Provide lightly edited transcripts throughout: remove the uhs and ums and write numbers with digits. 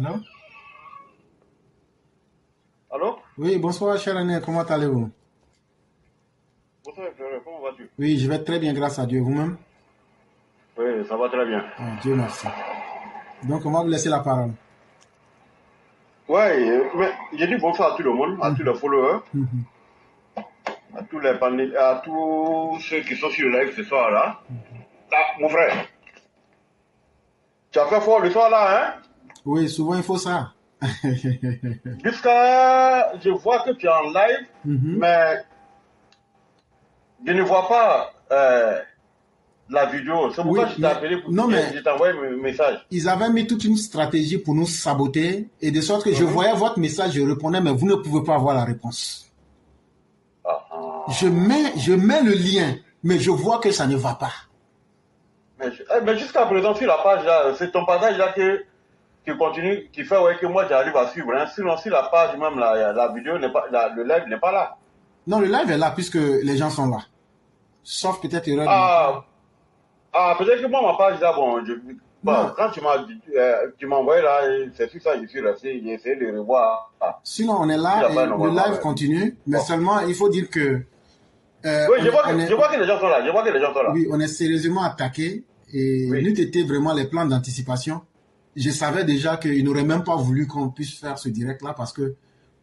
Allô? Allô? Oui, bonsoir, cher René, comment allez-vous? Bonsoir, frère, comment vas-tu? Oui, je vais très bien, grâce à Dieu. Vous-même? Oui, ça va très bien. Ah, Dieu merci. Donc, on va vous laisser la parole. Ouais, mais j'ai dit bonsoir à tout le monde, à tous les followers, Mhm. à tous les à tous ceux qui sont sur le live ce soir-là. Ah, mon frère, tu as fait fort le soir là, hein? Oui, souvent il faut ça. Jusqu'à, je vois que tu es en live, Mhm. mais je ne vois pas la vidéo. C'est pourquoi Oui, je t'ai mais appelé, non, je mais t'ai envoyé un message. ils avaient mis toute une stratégie pour nous saboter et de sorte que je Mhm. voyais votre message, je répondais, mais vous ne pouvez pas avoir la réponse. Ah, Je mets le lien, mais je vois que ça ne va pas. mais jusqu'à présent, sur la page là, c'est ton partage là qui continue, qui fait ouais, que moi j'arrive à suivre. Hein. Sinon, si la page, même la vidéo, n'est pas, le live n'est pas là. Non, le live est là puisque les gens sont là. Sauf peut-être erreur de ma part. Ah, peut-être que moi, ma page là, bon, Non, quand tu m'as envoyé là, c'est sur ça que je suis resté, j'ai essayé de revoir. sinon on est Si là la et page le normalement, live continue, mais bon. seulement il faut dire que Oui, on je est, vois que les gens sont là, je vois que les gens sont là. oui, on est sérieusement attaqué et Oui. n'eût été vraiment les plans d'anticipation. Je savais déjà qu'ils n'auraient même pas voulu qu'on puisse faire ce direct-là parce que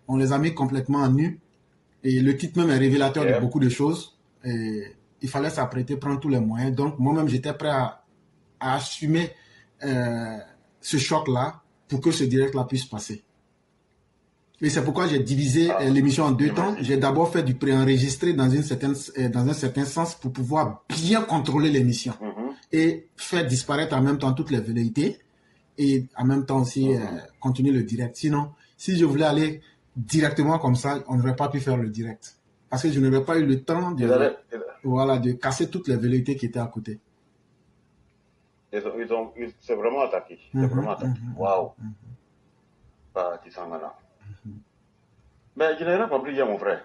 on les a mis complètement à nu et le titre même est révélateur de Ok. beaucoup de choses. Et il fallait s'apprêter, prendre tous les moyens. Donc moi-même, j'étais prêt à assumer euh, ce choc-là pour que ce direct-là puisse passer. Et c'est pourquoi j'ai divisé Ah, l'émission en deux Dieu temps. merci. J'ai d'abord fait du préenregistré dans dans un certain sens pour pouvoir bien contrôler l'émission Mhm, et faire disparaître en même temps toutes les velléités et en même temps aussi mhm. continuer le direct. Sinon, si je voulais aller directement comme ça, on n'aurait pas pu faire le direct. Parce que je n'aurais pas eu le temps voilà, de casser toutes les velléités qui étaient à côté. C'est vraiment attaqué. C'est vraiment attaqué. Waouh. Bah, tu s'en vas là. Mais je n'ai rien compris hier, mon frère.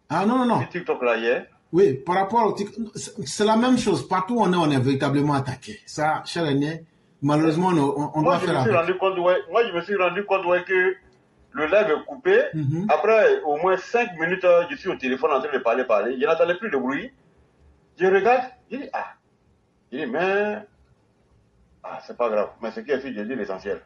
Ah non, non, non. Sur TikTok là hier. Oui, par rapport au TikTok, c'est la même chose. Partout où on est véritablement attaqué. Ça, cher aîné, malheureusement, on Moi, doit je faire me suis avec. rendu compte, ouais, moi, je me suis rendu compte, ouais, que le live est coupé. Après au moins 5 minutes, je suis au téléphone en train de parler. Je n'entendais plus de bruit. Je regarde, je dis, ah. Je dis, mais, c'est pas grave. Mais ce qui est fait, j'ai dit l'essentiel.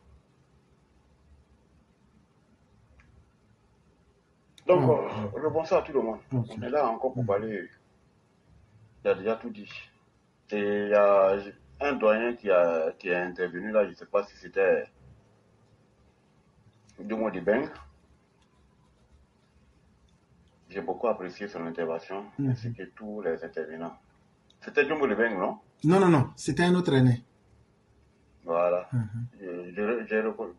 Donc, Oh, rebonsoir à tout le monde. ok. On est là encore pour parler. Il a déjà tout dit. Et il y a un doyen qui est intervenu là, je ne sais pas si c'était Dumo Dibeng. J'ai beaucoup apprécié son intervention, ainsi que tous les intervenants. C'était Dumo Dibeng, non? Non, non, non, c'était un autre aîné. Voilà.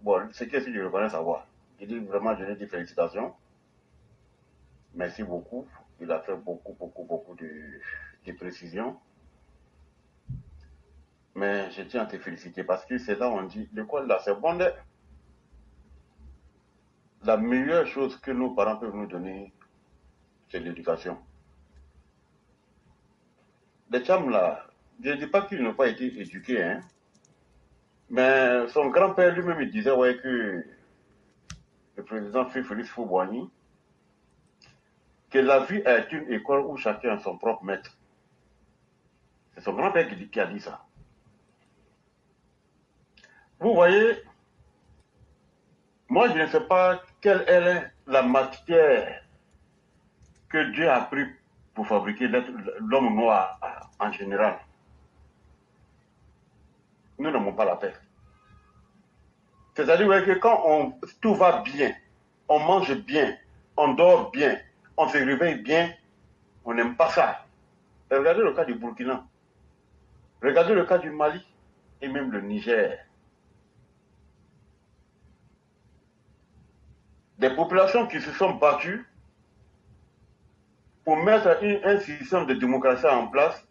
Bon, ce qui est sûr, je reconnais sa voix. Il dit vraiment, je lui dis félicitations. Merci beaucoup. Il a fait beaucoup de précisions. Mais je tiens à te féliciter parce que c'est là où on dit, l'école là, c'est bon. La meilleure chose que nos parents peuvent nous donner, c'est l'éducation. Les chams là, je ne dis pas qu'ils n'ont pas été éduqués, hein. Mais son grand-père lui-même, il disait ouais, que le président Félix Houphouët-Boigny, que la vie est une école où chacun a son propre maître. C'est son grand-père qui a dit ça. Vous voyez, moi je ne sais pas quelle est la matière que Dieu a pris pour fabriquer l'homme noir en général. Nous n'avons pas la paix. C'est-à-dire ouais, que quand tout va bien, on mange bien, on dort bien, on se réveille bien, on n'aime pas ça. Et regardez le cas du Burkina, regardez le cas du Mali et même le Niger. Des populations qui se sont battues pour mettre un système de démocratie en place.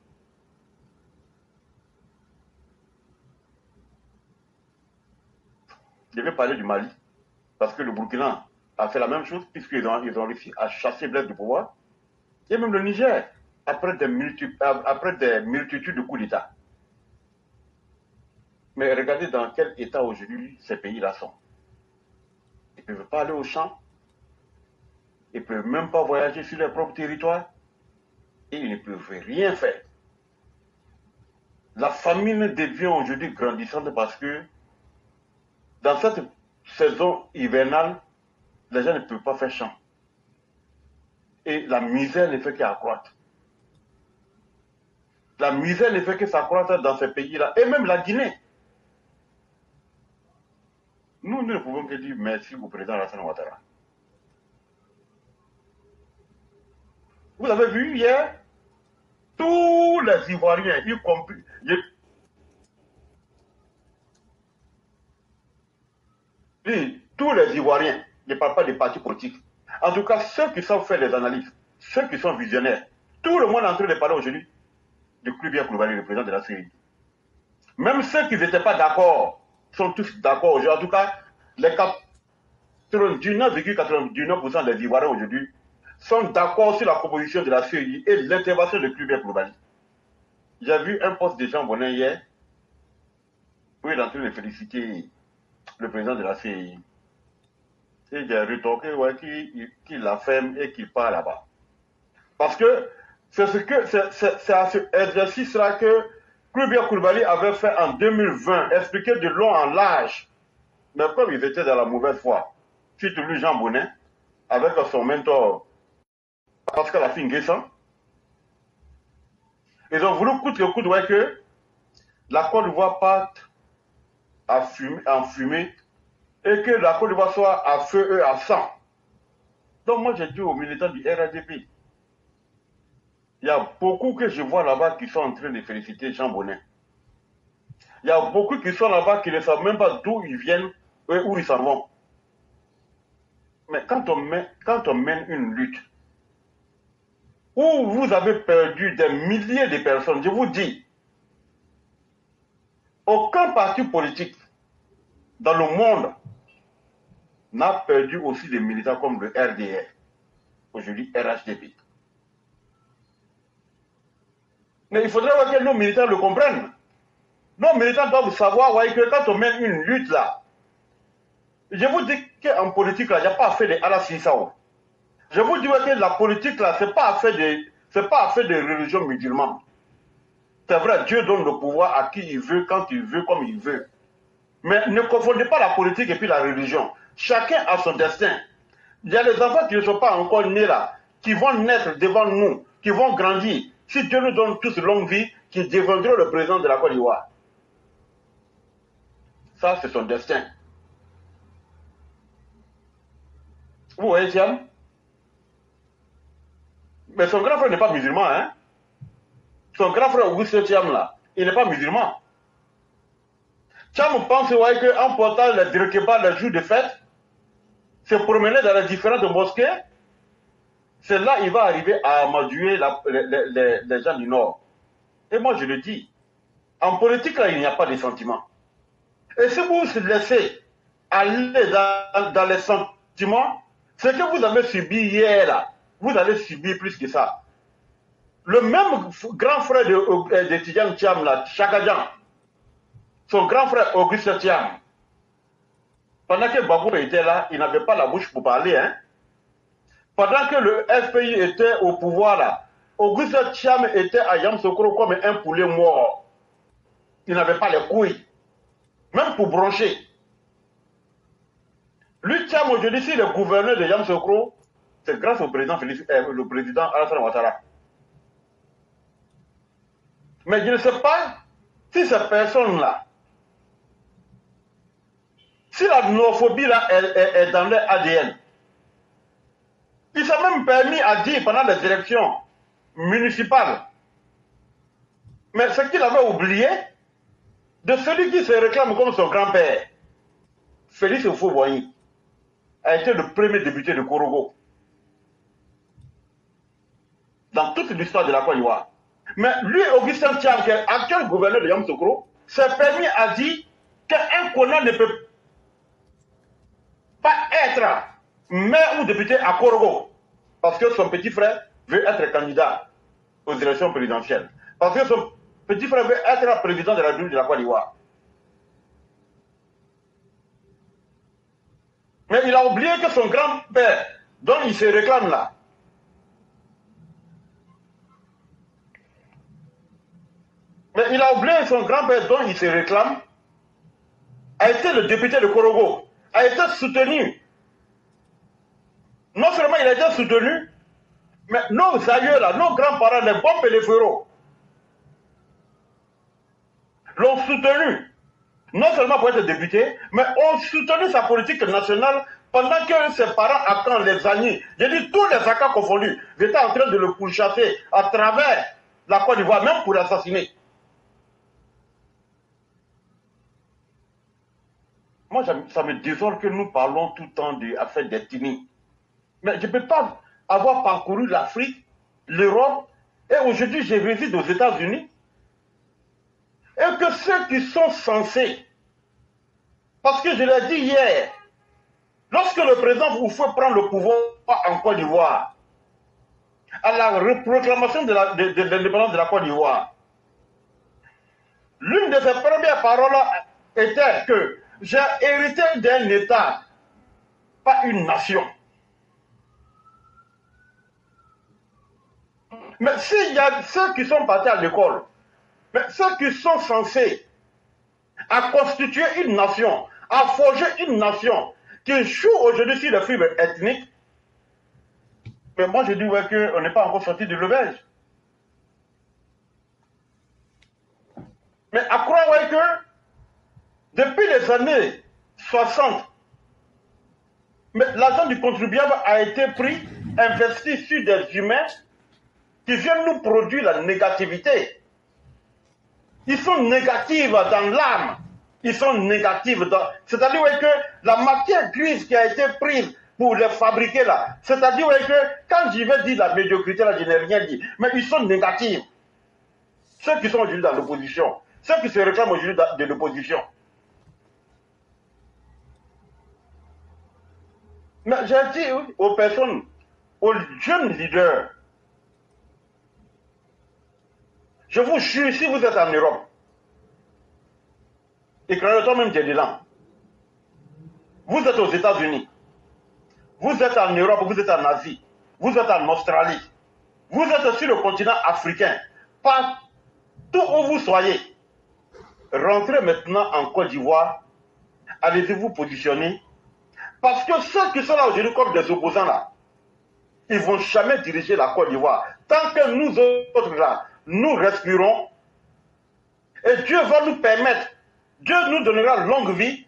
Je vais parler du Mali, parce que le Burkina a fait la même chose, puisqu'ils ont réussi à chasser Blaise du pouvoir. Et même le Niger, après des multitudes de coups d'État. Mais regardez dans quel état aujourd'hui ces pays-là sont. Ils ne peuvent pas aller au champ. Ils ne peuvent même pas voyager sur leur propre territoire. Et ils ne peuvent rien faire. La famine devient aujourd'hui grandissante parce que dans cette saison hivernale, les gens ne peuvent pas faire champ. Et la misère ne fait qu'accroître. La misère ne fait que s'accroître dans ces pays-là. Et même la Guinée. Nous ne pouvons que dire merci au président Alassane Ouattara. Vous avez vu hier, tous les Ivoiriens, y compris... tous les Ivoiriens, je ne parle pas des partis politiques. En tout cas, ceux qui savent faire des analyses, ceux qui sont visionnaires, tout le monde est en train de parler aujourd'hui de Kurbia Koulibaly, le président de la CEI. Même ceux qui n'étaient pas d'accord sont tous d'accord aujourd'hui. En tout cas, les 99,99% des Ivoiriens aujourd'hui sont d'accord sur la proposition de la CEI et l'intervention de Kurbia Koulibaly. J'ai vu un poste de Jean Bonnet hier où il est en train de féliciter le président de la CEI. Et j'ai retoqué qu'il la ferme et qu'il part là-bas. Parce que c'est à cet exercice-là que Kurbia Koulibaly avait fait en 2020, expliqué de long en large. Mais comme ils étaient dans la mauvaise foi, surtout lui Jean Bonnet, avec son mentor Pascal Affi-N'Guessan, ils ont voulu coûte que coûte que la Côte d'Ivoire parte en fumée et que la Côte d'Ivoire soit à feu et à sang. Donc moi j'ai dit aux militants du RHDP, il y a beaucoup que je vois là-bas qui sont en train de féliciter Jean Bonnet. Il y a beaucoup qui sont là-bas qui ne savent même pas d'où ils viennent et où ils s'en vont. Mais quand on mène une lutte où vous avez perdu des milliers de personnes, je vous dis, aucun parti politique dans le monde n'a perdu aussi des militants comme le RDR, aujourd'hui RHDP. Mais il faudrait que nos militants le comprennent. Nos militants doivent savoir que quand on mène une lutte là, je vous dis qu'en politique là, il n'y a pas affaire de Alassane. Je vous dis que la politique là, ce n'est pas affaire de religion musulmane. C'est vrai, Dieu donne le pouvoir à qui il veut, quand il veut, comme il veut. Mais ne confondez pas la politique et puis la religion. Chacun a son destin. Il y a les enfants qui ne sont pas encore nés là, qui vont naître devant nous, qui vont grandir. Si Dieu nous donne tous longue vie, qui deviendront le président de la Côte d'Ivoire. Ça, c'est son destin. Vous voyez, Thiam? Mais son grand frère n'est pas musulman, hein? Son grand frère Auguste Thiam, là, il n'est pas musulman. Thiam pense qu'en portant les direkeba les jours de fête, se promener dans les différentes mosquées, c'est là qu'il va arriver à amadouer les gens du Nord. Et moi, je le dis, en politique, là, il n'y a pas de sentiments. Et si vous vous laissez aller dans les sentiments, ce que vous avez subi hier, là, vous allez subir plus que ça. Le même grand frère de Tidjane Thiam, là, Chakajan, son grand frère Auguste Thiam, pendant que Babou était là, il n'avait pas la bouche pour parler. Hein. Pendant que le FPI était au pouvoir, là, Auguste Thiam était à Yamoussoukro comme un poulet mort. Il n'avait pas les couilles, même pour broncher. Lui, Thiam, aujourd'hui, si le gouverneur de Yamoussoukro, c'est grâce au président, le président Alassane Ouattara. Mais je ne sais pas si ces personnes-là, si la xénophobie là est dans leur ADN, il s'est même permis à dire pendant les élections municipales, mais ce qu'il avait oublié, de celui qui se réclame comme son grand-père, Félix Houphouët-Boigny, a été le premier député de Korogo. Dans toute l'histoire de la Côte d'Ivoire. Mais lui, Augustin Thiam, qui est actuel gouverneur de Yamoussoukro, s'est permis à dire qu'un Kona ne peut pas être maire ou député à Korogo. Parce que son petit frère veut être candidat aux élections présidentielles. Parce que son petit frère veut être président de la République de la Côte d'Ivoire. Mais il a oublié que son grand-père, dont il se réclame là, mais il a oublié son grand-père dont il se réclame, a été le député de Korogo, a été soutenu. Non seulement il a été soutenu, mais nos aïeux là, nos grands-parents, les bons et les férots, l'ont soutenu. Non seulement pour être député, mais ont soutenu sa politique nationale pendant que ses parents, Akan, les Agnis, j'ai dit tous les Akan confondus, étaient en train de le pourchasser à travers la Côte d'Ivoire, même pour l'assassiner. Moi, ça me désole que nous parlons tout le temps d'affaires d'ethnie. Mais je ne peux pas avoir parcouru l'Afrique, l'Europe, et aujourd'hui je réside aux États-Unis, et que ceux qui sont censés, parce que je l'ai dit hier, lorsque le président Oufoué prend le pouvoir en Côte d'Ivoire, à la proclamation de l'indépendance de la Côte d'Ivoire, l'une de ses premières paroles était que j'ai hérité d'un État, pas une nation. Mais s'il y a ceux qui sont partis à l'école, mais ceux qui sont censés à constituer une nation, à forger une nation qui joue aujourd'hui sur les fibres ethniques, mais moi je dis ouais, qu'on n'est pas encore sorti de l'auberge. Mais à croire ouais, que depuis les années 60, l'argent du contribuable a été pris, investi sur des humains qui viennent nous produire la négativité. Ils sont négatifs dans l'âme. Ils sont négatifs dans... C'est-à-dire ouais, que la matière grise qui a été prise pour les fabriquer là, c'est-à-dire ouais, que quand j'y vais dire la médiocrité là, je n'ai rien dit, mais ils sont négatifs. Ceux qui sont aujourd'hui dans l'opposition, ceux qui se réclament aujourd'hui de l'opposition. Mais j'ai dit aux personnes, aux jeunes leaders, je vous jure, si vous êtes en Europe, et que toi-même tu es dedans, vous êtes aux États-Unis, vous êtes en Europe, vous êtes en Asie, vous êtes en Australie, vous êtes sur le continent africain, partout où vous soyez, rentrez maintenant en Côte d'Ivoire, allez-y vous positionner, parce que ceux qui sont là aujourd'hui comme des opposants là, ils ne vont jamais diriger la Côte d'Ivoire. Tant que nous autres là, nous respirons, et Dieu va nous permettre, Dieu nous donnera longue vie,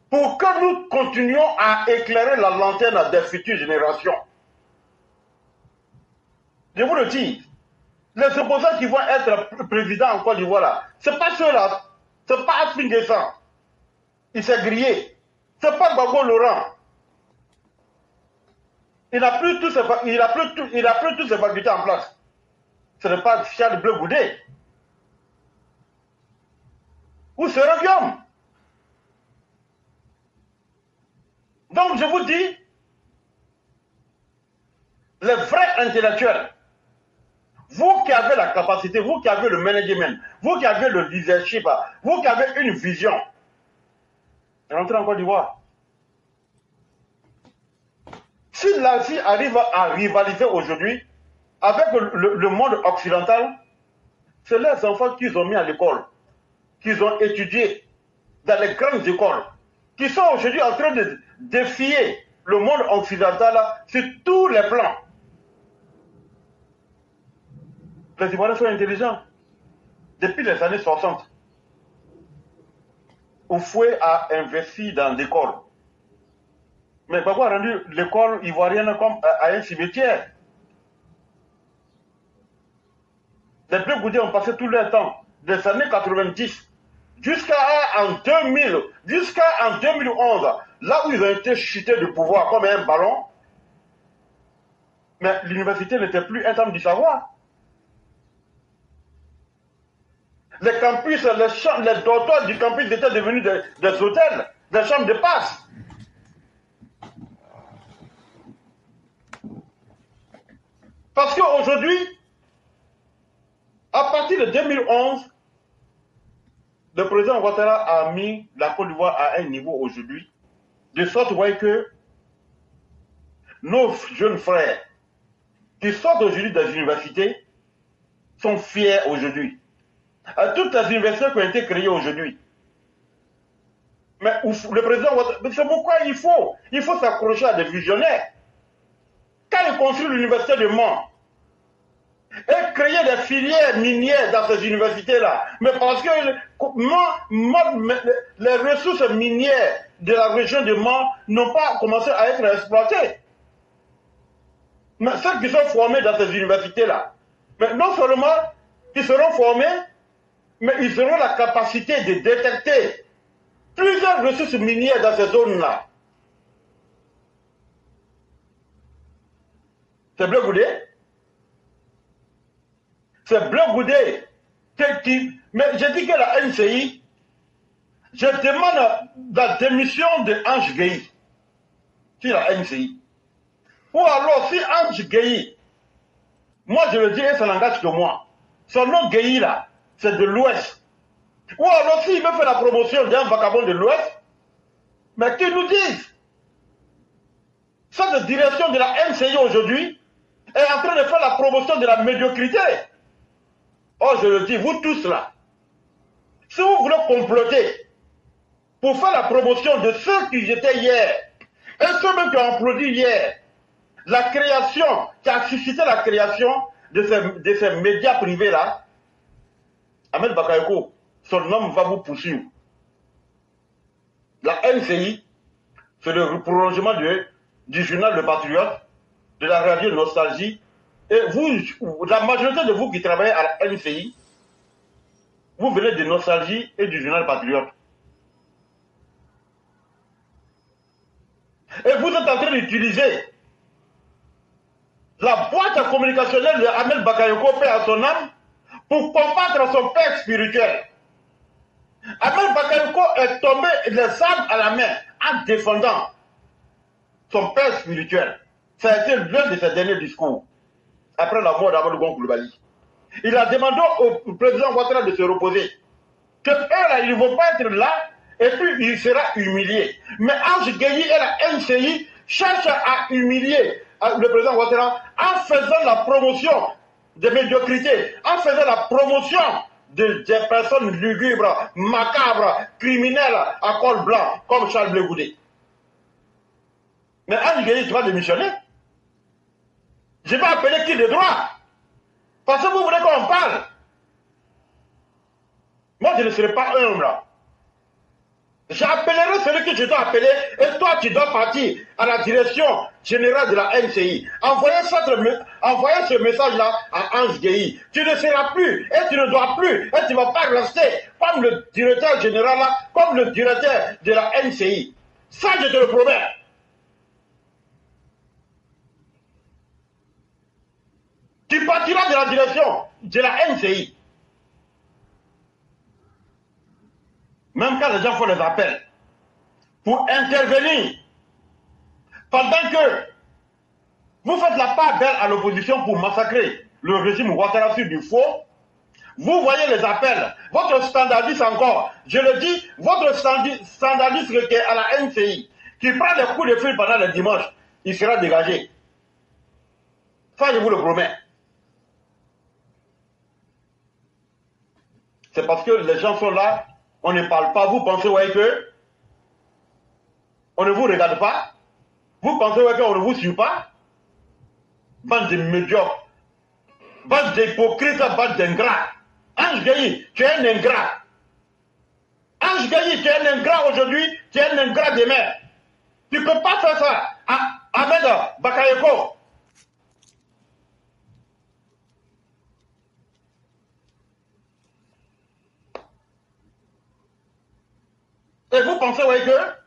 pour que nous continuions à éclairer la lanterne des futures générations. Je vous le dis, les opposants qui vont être présidents en Côte d'Ivoire là, ce n'est pas ceux-là, ce n'est pas Asmin Guessan, il s'est grillé, ce n'est pas Gbagbo Laurent. Il n'a plus tous ses facultés en place. Ce n'est pas Charles Bleu Goudet. Ou Sera Guillaume. Donc je vous dis, les vrais intellectuels, vous qui avez la capacité, vous qui avez le management, vous qui avez le leadership, vous qui avez une vision, rentrez en Côte d'Ivoire. Si l'Asie arrive à rivaliser aujourd'hui avec le monde occidental, c'est les enfants qu'ils ont mis à l'école, qu'ils ont étudié dans les grandes écoles, qui sont aujourd'hui en train de défier le monde occidental sur tous les plans. Les Ivoiriens sont intelligents. Depuis les années 60, Oufoué a investi dans l'école. Mais Gbagbo a rendu l'école ivoirienne comme à un cimetière. Les Bleus Goudés ont passé tout leur temps, des années 90, jusqu'à en 2011, là où ils ont été chutés du pouvoir comme un ballon. Mais l'université n'était plus un temple du savoir. Les campus, les dortoirs du campus étaient devenus des hôtels, des chambres de passe. Parce qu'aujourd'hui, à partir de 2011, le président Ouattara a mis la Côte d'Ivoire à un niveau aujourd'hui De sorte, vous voyez que nos jeunes frères qui sortent aujourd'hui des universités sont fiers aujourd'hui. À toutes les universités qui ont été créées aujourd'hui. Mais le président, c'est pourquoi il faut s'accrocher à des visionnaires. Quand il construit l'université de Mans, et créer des filières minières dans ces universités-là, mais parce que les ressources minières de la région de Mans n'ont pas commencé à être exploitées. Mais ceux qui sont formés dans ces universités-là, mais non seulement ils seront formés, mais ils auront la capacité de détecter plusieurs ressources minières dans ces zones-là. C'est Bleu Goudé. C'est Bleu Goudé mais je dis que la NCI, je demande la démission de Ange Gueye sur la NCI. Ou alors, si Ange Gueye, moi je le dis et ça n'engage que moi, son nom Gueye là, c'est de l'Ouest. Ou alors, s'il veut faire la promotion d'un vagabond de l'Ouest, mais qu'ils nous disent. Cette direction de la NCI aujourd'hui est en train de faire la promotion de la médiocrité. Oh, je le dis, vous tous là, si vous voulez comploter pour faire la promotion de ceux qui étaient hier, et ceux même qui ont applaudi hier, la création, qui a suscité la création de ces médias privés là, Ahmed Bakayoko, son homme va vous poursuivre. La NCI, c'est le prolongement du journal Le Patriote, de la radio Nostalgie. Et vous, la majorité de vous qui travaillez à la NCI, vous venez de Nostalgie et du journal Patriote. Et vous êtes en train d'utiliser la boîte communicationnelle de Ahmed Bakayoko, paix à son âme, pour combattre son père spirituel. Ahmed Bakayoko est tombé les armes à la main en défendant son père spirituel. Ça a été l'un de ses derniers discours, après la mort d'Amadou Gon Coulibaly. Il a demandé au président Ouattara de se reposer. Que eux là, ils ne vont pas être là, et puis il sera humilié. Mais Ange Gueye et la NCI cherchent à humilier le président Ouattara en faisant la promotion des médiocrités, en faisant la promotion des personnes lugubres, macabres, criminelles à col blanc, comme Charles Blé Goudé. Mais Ange Gueye, tu vas démissionner. Je vais appeler qui de droit? Parce que vous voulez qu'on parle. Moi, je ne serai pas humble là. J'appellerai celui que je dois appeler et toi, tu dois partir à la direction générale de la NCI. Envoyez ce message-là à Ange Gueye. Tu ne seras plus et tu ne dois plus et tu ne vas pas rester comme le directeur général là, comme le directeur de la NCI. Ça, je te le promets. Tu partiras de la direction de la NCI. Même quand les gens font des appels pour intervenir, pendant que vous faites la part belle à l'opposition pour massacrer le régime Ouattara sur du faux, vous voyez les appels, votre standardiste encore, je le dis, votre standardiste qui est à la NCI, qui prend des coups de fil pendant le dimanche, il sera dégagé. Ça, je vous le promets. C'est parce que les gens sont là, on ne parle pas. Vous pensez ouais, que on ne vous regarde pas? Vous pensez ouais, qu'on ne vous suit pas? Bande de médiocres, bande d'hypocrites, bande d'ingrats. Ange Gueye, tu es un ingrat. Ange Gueye, tu es un ingrat aujourd'hui, tu es un ingrat demain. Tu ne peux pas faire ça à Ahmed Bakayoko. Et vous pensez, ouais, que...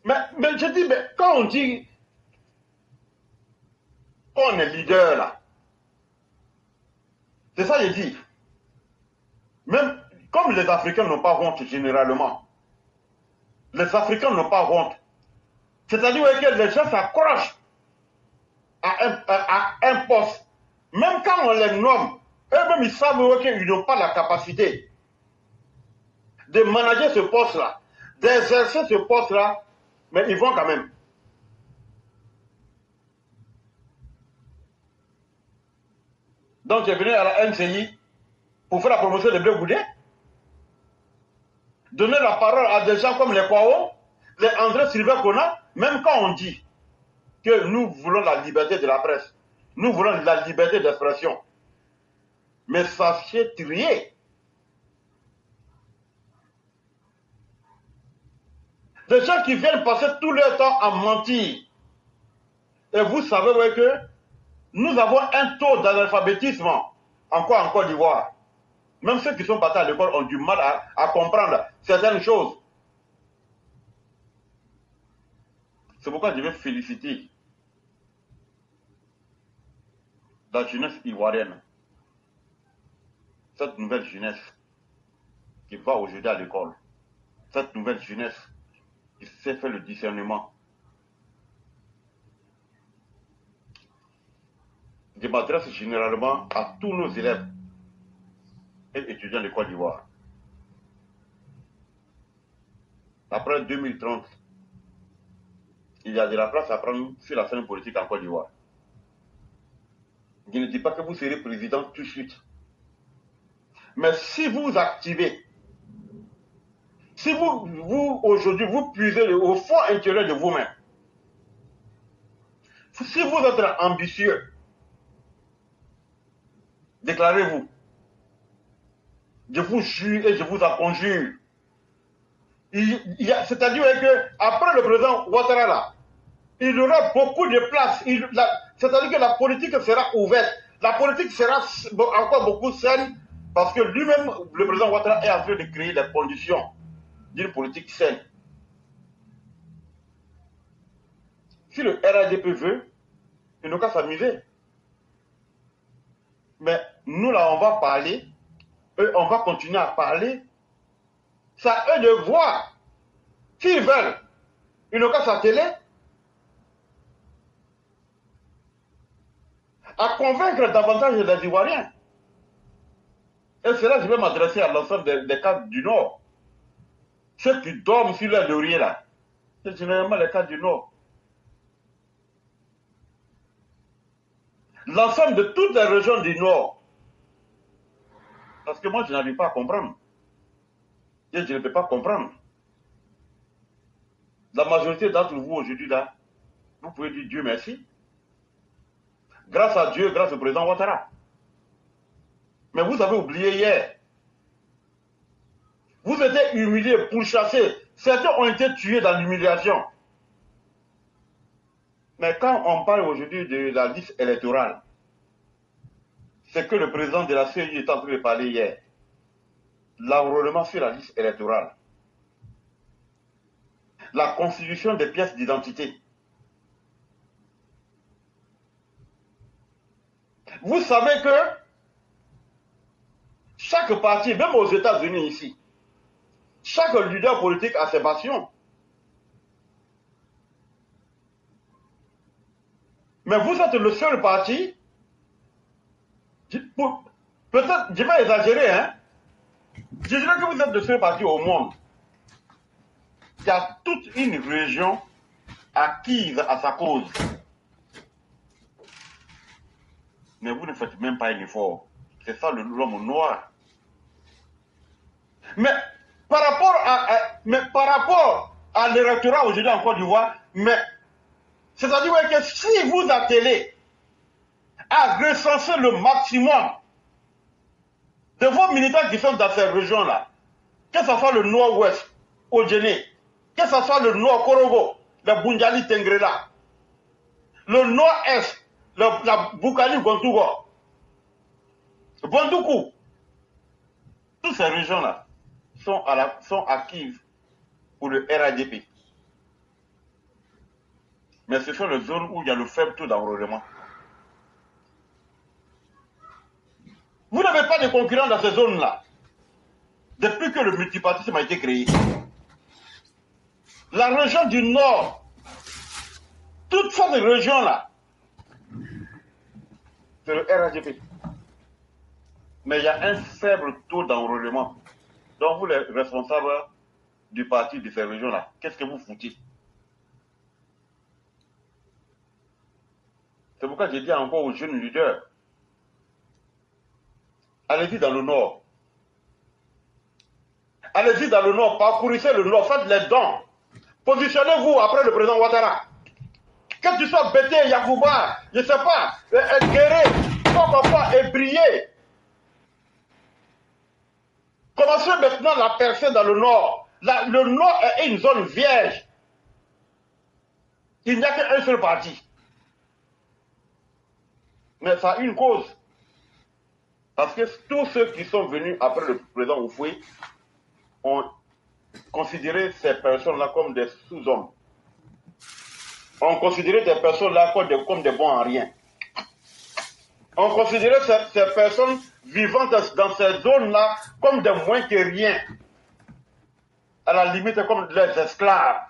Mais je dis, mais quand on dit qu'on est leader, là, c'est ça que je dis. Même, comme les Africains n'ont pas honte, généralement, les Africains n'ont pas honte. C'est-à-dire ouais, que les gens s'accrochent à un poste. Même quand on les nomme, eux-mêmes, ils savent ouais, qu'ils n'ont pas la capacité de manager ce poste-là. d'exercer ce poste-là, mais ils vont quand même. Donc, tu es venu à la NCI pour faire la promotion de Blé Goudé, donner la parole à des gens comme les Kwao, les André Sylvain Kona, même quand on dit que nous voulons la liberté de la presse, nous voulons la liberté d'expression. Mais sachez trier. Des gens qui viennent passer tout leur temps à mentir. Et vous savez ouais, que nous avons un taux d'analphabétisme en Côte d'Ivoire. Même ceux qui sont partis à l'école ont du mal à comprendre certaines choses. C'est pourquoi je vais féliciter la jeunesse ivoirienne. Cette nouvelle jeunesse qui va aujourd'hui à l'école. Cette nouvelle jeunesse qui sait faire le discernement. Je m'adresse généralement à tous nos élèves et étudiants de Côte d'Ivoire. Après 2030, il y a de la place à prendre sur la scène politique en Côte d'Ivoire. Je ne dis pas que vous serez président tout de suite. Mais si vous activez, si vous aujourd'hui, vous puisez au fond intérieur de vous-même, si vous êtes ambitieux, déclarez-vous. Je vous jure et je vous en conjure. C'est-à-dire que après le président Ouattara là, il y aura beaucoup de place. C'est-à-dire que la politique sera ouverte. La politique sera encore beaucoup saine parce que lui-même, le président Ouattara est en train de créer les conditions d'une politique saine. Si le RADP veut, il n'a qu'à s'amuser. Mais nous là, on va parler, eux, on va continuer à parler. C'est à eux de voir. S'ils veulent, ils n'ont qu'à s'atteler à convaincre davantage les Ivoiriens. Et c'est là que je vais m'adresser à l'ensemble des cadres du Nord. Ceux qui dorment sur leur laurier là, c'est généralement les cadres du Nord. L'ensemble de toutes les régions du Nord. Parce que moi, je n'arrive pas à comprendre. Et je ne peux pas comprendre. La majorité d'entre vous aujourd'hui là, vous pouvez dire Dieu merci. Grâce à Dieu, grâce au président Ouattara. Mais vous avez oublié hier. Vous étiez humiliés, pourchassés. Certains ont été tués dans l'humiliation. Mais quand on parle aujourd'hui de la liste électorale, c'est que le président de la CEI est en train de parler hier. L'enrôlement sur la liste électorale. La constitution des pièces d'identité. Vous savez que chaque parti, même aux États-Unis ici, chaque leader politique a ses passions. Mais vous êtes le seul parti, peut-être, je vais exagérer, hein, je dirais que vous êtes le seul parti au monde qui a toute une région acquise à sa cause. Mais vous ne faites même pas un effort. C'est ça l'homme noir. Mais par rapport à l'électorat aujourd'hui en Côte d'Ivoire, c'est-à-dire que si vous attelez à recenser le maximum de vos militants qui sont dans ces régions-là, que ce soit le nord-ouest, Odjene, que ce soit le nord-Korogo, le Bundjali Tengrela, le nord-est, la Bukali Gontougo, Bondoukou, toutes ces régions-là sont actives pour le RADP. Mais ce sont les zones où il y a le faible taux d'enrôlement. Vous n'avez pas de concurrents dans ces zones-là. Depuis que le multipartisme a été créé. La région du Nord, toute cette région-là, c'est le RADP. Mais il y a un faible taux d'enrôlement. Donc vous, les responsables, du parti de ces régions-là, qu'est-ce que vous foutez? C'est pourquoi j'ai dit encore aux jeunes leaders, allez-y dans le nord. Allez-y dans le nord, parcourissez le nord, faites les dons. Positionnez-vous après le président Ouattara. Que tu sois Bété, Yacouba, je ne sais pas, Guéré, Kokopа et briller. Commencez maintenant la percée dans le nord. Le nord est une zone vierge. Il n'y a qu'un seul parti. Mais ça a une cause. Parce que tous ceux qui sont venus après le président Oufoué ont considéré ces personnes-là comme des sous-hommes. On considérait ces personnes-là comme des bons en rien. On considérait ces personnes vivant dans ces zones-là comme des moins que rien. À la limite, comme des esclaves.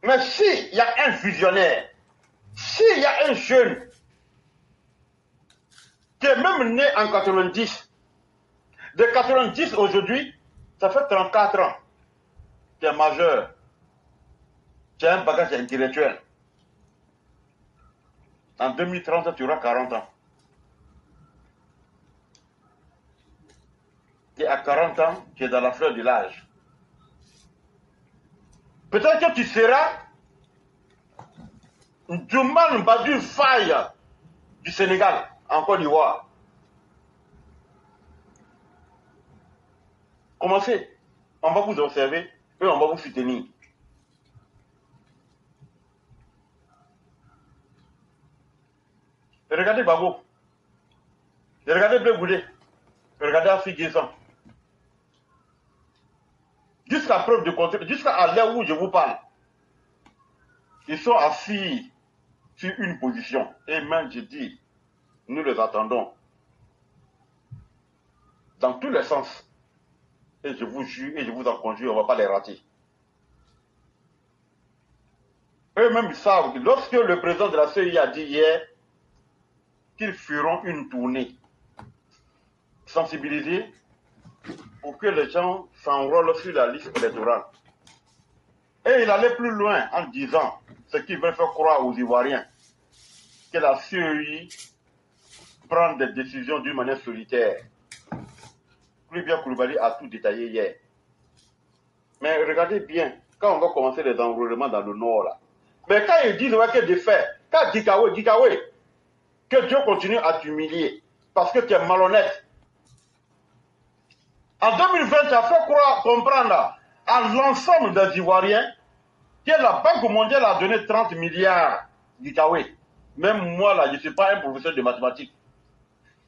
Mais s'il y a un visionnaire, s'il y a un jeune qui est même né en 90, de 90 aujourd'hui, ça fait 34 ans, tu es majeur, tu as un bagage intellectuel. En 2030, tu auras 40 ans. Et à 40 ans, tu es dans la fleur de l'âge. Peut-être que tu seras Djouman Badu Faye du Sénégal, en Côte d'Ivoire. Commencez. On va vous observer et on va vous soutenir. Regardez Babo. Regardez Blé Goudé. Regardez Afigésan. Jusqu'à preuve de contraire, jusqu'à l'heure où je vous parle, ils sont assis sur une position. Et même, je dis, nous les attendons. Dans tous les sens. Et je vous jure, et je vous en conjure, on ne va pas les rater. Eux-mêmes savent que lorsque le président de la CEI a dit hier qu'ils feront une tournée sensibilisée pour que les gens s'enrôlent sur la liste électorale. Et il allait plus loin en disant ce qu'ils veulent faire croire aux Ivoiriens, que la CEI prend des décisions d'une manière solitaire. Plus bien Koulibaly a tout détaillé hier. Mais regardez bien, quand on va commencer les enrôlements dans le nord là, mais quand ils disent ouais, que de faire, quand Gikawe, que Dieu continue à t'humilier, parce que tu es malhonnête. En 2020, tu as fait comprendre à l'ensemble des Ivoiriens que la Banque mondiale a donné 30 milliards Gikawe. Même moi là, je ne suis pas un professeur de mathématiques.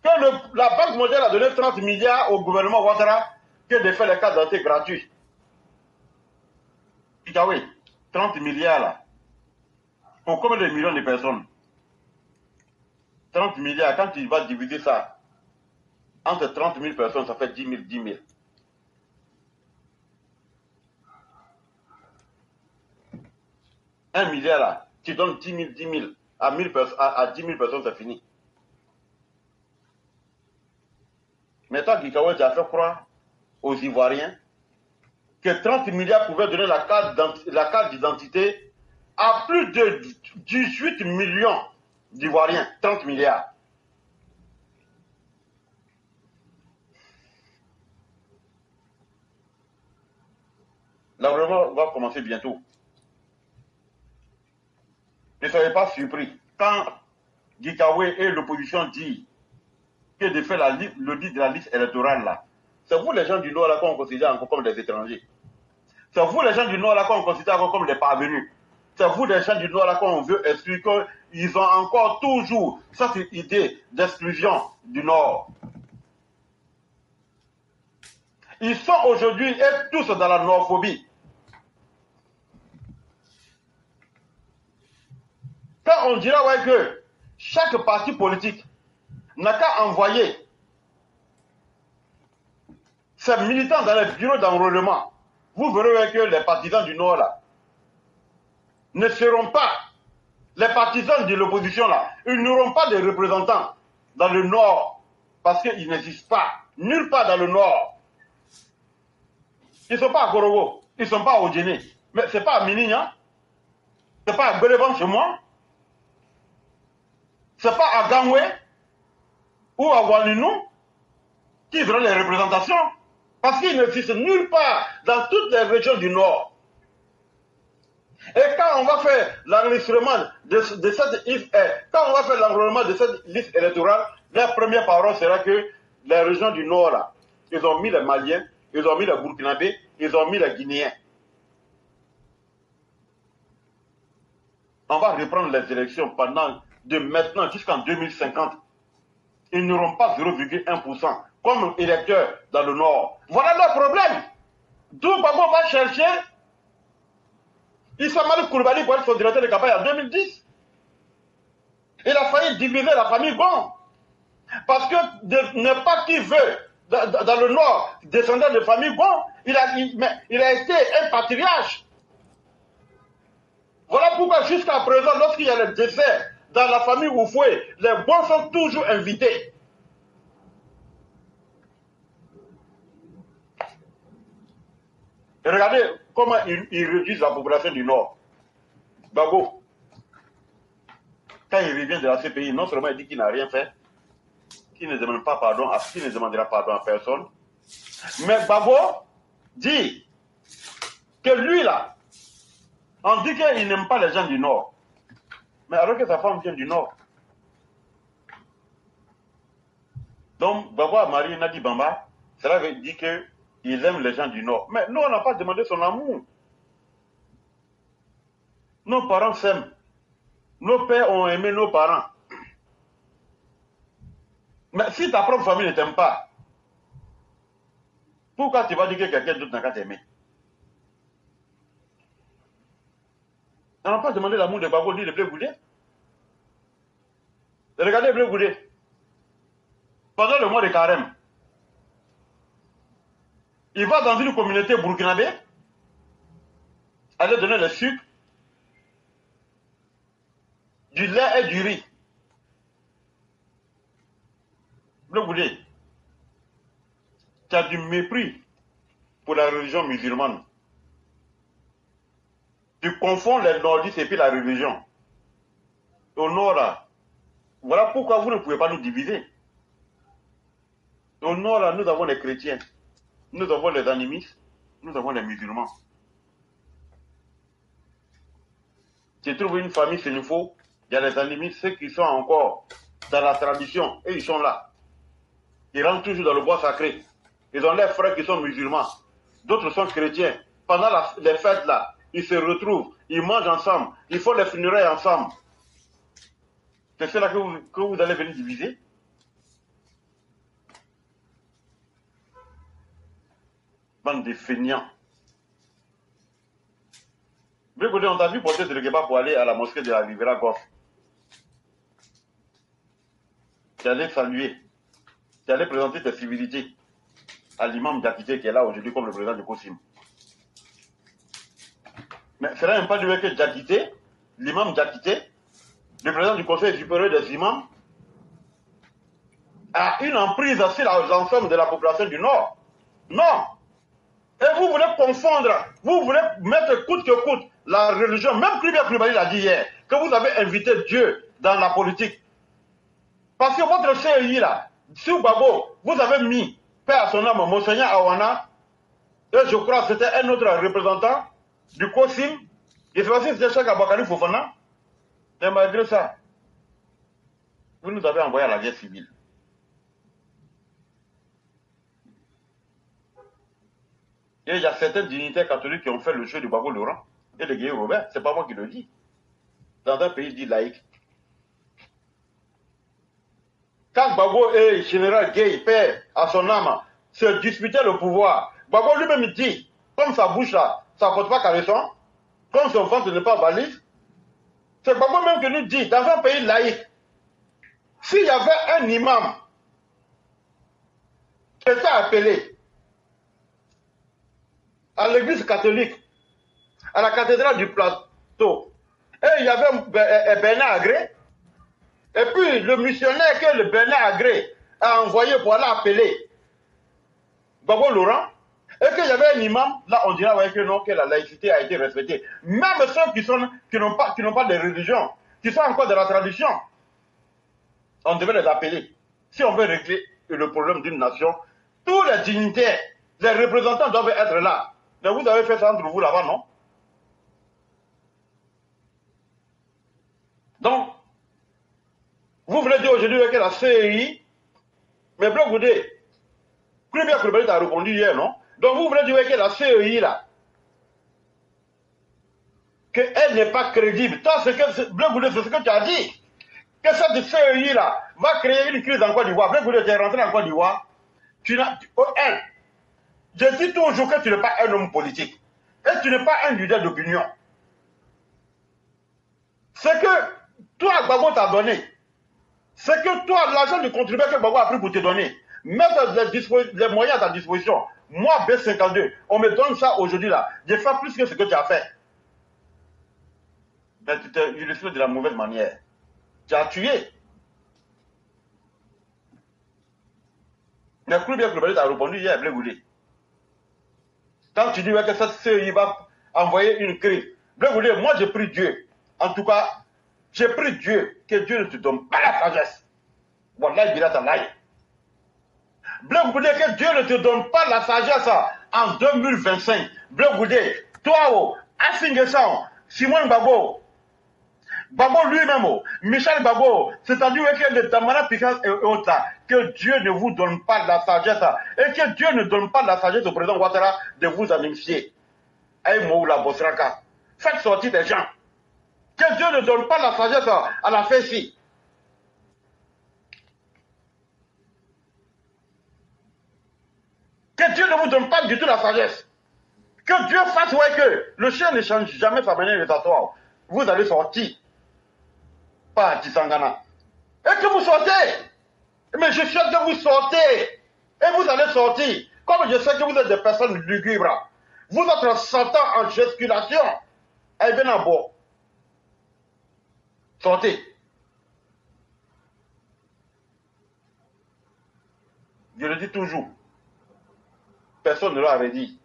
Que la Banque mondiale a donné 30 milliards au gouvernement Ouattara que de faire les cartes d'identité gratuits. Gikawe, 30 milliards là. Pour combien de millions de personnes? 30 milliards, quand tu vas diviser ça entre 30 000 personnes, ça fait 10 000, 10 000. Un milliard là, tu donnes 10 000, 10 000. À 10 000 personnes, c'est fini. Mais toi, Gikawe, tu as fait croire aux Ivoiriens que 30 milliards pouvaient donner la carte d'identité à plus de 18 millions d'Ivoiriens. 30 milliards. L'enrôlement va commencer bientôt. Ne soyez pas surpris. Quand Gikawe et l'opposition disent que de faire l'audit de la liste électorale là, c'est vous les gens du Nord là qu'on considère encore comme des étrangers. C'est vous les gens du Nord là qu'on considère encore comme des parvenus. C'est vous les gens du Nord là qu'on veut exclure qu'ils ont encore toujours cette idée d'exclusion du Nord. Ils sont aujourd'hui tous dans la nordphobie. Quand on dira ouais, que chaque parti politique n'a qu'à envoyer ses militants dans les bureaux d'enrôlement, vous verrez que les partisans du Nord là ne seront pas, les partisans de l'opposition là, ils n'auront pas de représentants dans le Nord parce qu'ils n'existent pas, nulle part dans le Nord. Ils ne sont pas à Gorogo, ils ne sont pas au Djéné. Mais ce n'est pas à Minignan, ce n'est pas à Bélévan chez moi, ce n'est pas à Gangwé ou à Walinou qui feront les représentations. Parce qu'il n'existe nulle part dans toutes les régions du Nord. Et quand on va faire l'enregistrement de cette liste, quand on va faire l'enregistrement de cette liste électorale, la première parole sera que les régions du Nord, là, ils ont mis les Maliens, ils ont mis les Burkinabés, ils ont mis les Guinéens. On va reprendre les élections pendant de maintenant jusqu'en 2050. Ils n'auront pas 0,1% comme électeurs dans le Nord. Voilà leur problème. D'où Babo va chercher Ismaël Koulibaly pour être son directeur de campagne en 2010. Il a failli diviser la famille Gon. Parce que n'importe qui veut, dans le Nord, descendant de famille Gon, il a été un patriarche. Voilà pourquoi jusqu'à présent, lorsqu'il y a le décès dans la famille Oufoué, les Bons sont toujours invités. Et regardez comment ils réduisent la population du Nord. Babo, quand il revient de la CPI, non seulement il dit qu'il n'a rien fait, qu'il ne demande pas pardon, qu'il ne demandera pardon à personne, mais Babo dit que lui là, on dit qu'il n'aime pas les gens du Nord. Mais alors que sa femme vient du Nord. Donc, Babo a marié Nadi Bamba, cela veut dire qu'il aime les gens du Nord. Mais nous, on n'a pas demandé son amour. Nos parents s'aiment. Nos pères ont aimé nos parents. Mais si ta propre famille ne t'aime pas, pourquoi tu vas dire que quelqu'un d'autre n'a qu'à t'aimer? On n'a pas demandé l'amour de Babo ni de Blé Goudé. Regardez Blé Goudé. Pendant le mois de carême, il va dans une communauté burkinabé, aller donner le sucre, du lait et du riz. Blé Goudé, tu as du mépris pour la religion musulmane. Tu confonds les nordistes et puis la religion. Au nord, là, voilà pourquoi vous ne pouvez pas nous diviser. Au nord, là, nous avons les chrétiens, nous avons les animistes, nous avons les musulmans. Tu trouves une famille sénifo, il y a les animistes, ceux qui sont encore dans la tradition, et ils sont là. Ils rentrent toujours dans le bois sacré. Ils ont leurs frères qui sont musulmans. D'autres sont chrétiens. Pendant les fêtes là, ils se retrouvent, ils mangent ensemble, ils font les funérailles ensemble. C'est cela que vous allez venir diviser. Bande de feignants. Écoutez, on t'a vu porter ce repas pour aller à la mosquée de la Rivera Goff. Tu allais saluer, tu allais présenter tes civilités à l'imam Diakité qui est là aujourd'hui comme le président du COSIM. Mais cela n'aime pas dire que Diakité, l'imam Diakité, le président du Conseil supérieur des imams, a une emprise sur l'ensemble de la population du Nord. Non. Et vous voulez confondre, vous voulez mettre coûte que coûte la religion, même Koulibaly l'a dit hier, que vous avez invité Dieu dans la politique. Parce que votre CEI là, sur Babo, vous avez mis, paix à son âme, Monseigneur Awana, et je crois que c'était un autre représentant du COSIM, et c'est aussi c'était Cheikh Abakari Fofana. Et malgré ça, vous nous avez envoyé à la guerre civile. Et il y a certains dignitaires catholiques qui ont fait le jeu du Babo Laurent et de Guy Robert, c'est pas moi qui le dis. Dans un pays dit laïque. Quand Babo et général Gay, père à son âme, se disputaient le pouvoir, Babo lui-même dit, comme sa bouche là, ça ne porte pas caressant, comme son ventre n'est pas valise, c'est Babo même qui nous dit, dans un pays laïque, s'il y avait un imam qui était appelé à l'église catholique, à la cathédrale du Plateau, et il y avait Bernard Agré, et puis le missionnaire que le Bernard Agré a envoyé pour aller appeler Babo Laurent, et qu'il y avait un imam, là on dirait ouais, que non, que la laïcité a été respectée. Même ceux qui n'ont pas de religion, qui sont encore de la tradition, on devait les appeler. Si on veut régler le problème d'une nation, tous les dignitaires, les représentants doivent être là. Mais vous avez fait ça entre vous là-bas, non? Donc, vous voulez dire aujourd'hui que la CEI, mais Bloc Goudé, Kribia Koulibaly a répondu hier, non? Donc vous voulez dire que la CEI là, qu'elle n'est pas crédible. Toi, Bloc Goudé, c'est ce que tu as dit. Que cette CEI là va créer une crise en Côte d'Ivoire. Bloc Goudé, tu es rentré en Côte d'Ivoire. Je dis toujours que tu n'es pas un homme politique. Et tu n'es pas un leader d'opinion. C'est que toi, Gbagbo t'a donné. C'est que toi, l'argent du contribuable que Gbagbo a pris pour te donner, mettre les moyens à ta disposition. Moi, B52, on me donne ça aujourd'hui là. Je fais plus que ce que tu as fait. Mais tu t'es illustré de la mauvaise manière. Tu as tué. Mais Kribia Koulibaly t'a répondu hier, Blé Goudé. Quand tu dis que cette CEI va envoyer une crise, Blé Goudé, moi j'ai pris Dieu. En tout cas, j'ai pris Dieu, que Dieu ne te donne pas la sagesse. Wallah, il a ta laïe. Blé Goudé, que Dieu ne te donne pas la sagesse en 2025. Blé Goudé, toi, Assingessan, Simon Gbagbo, Gbagbo lui-même, Michel Gbagbo, c'est-à-dire que le Damara Piquant et autres, que Dieu ne vous donne pas la sagesse, et que Dieu ne donne pas la sagesse au président Ouattara de vous initier. Aïe, Moula Bosraka, faites sortir des gens. Que Dieu ne donne pas la sagesse à la Fessi. Que Dieu ne vous donne pas du tout la sagesse. Que Dieu fasse ouais que le chien ne change jamais sa manière de s'asseoir. Vous allez sortir. Pas à Tisangana. Et que vous sortez. Mais je souhaite que vous sortez. Et vous allez sortir. Comme je sais que vous êtes des personnes lugubres. Vous êtes sortant en gesculation. Eh bien, à bord. Sortez. Je le dis toujours. Personne ne l'avait dit.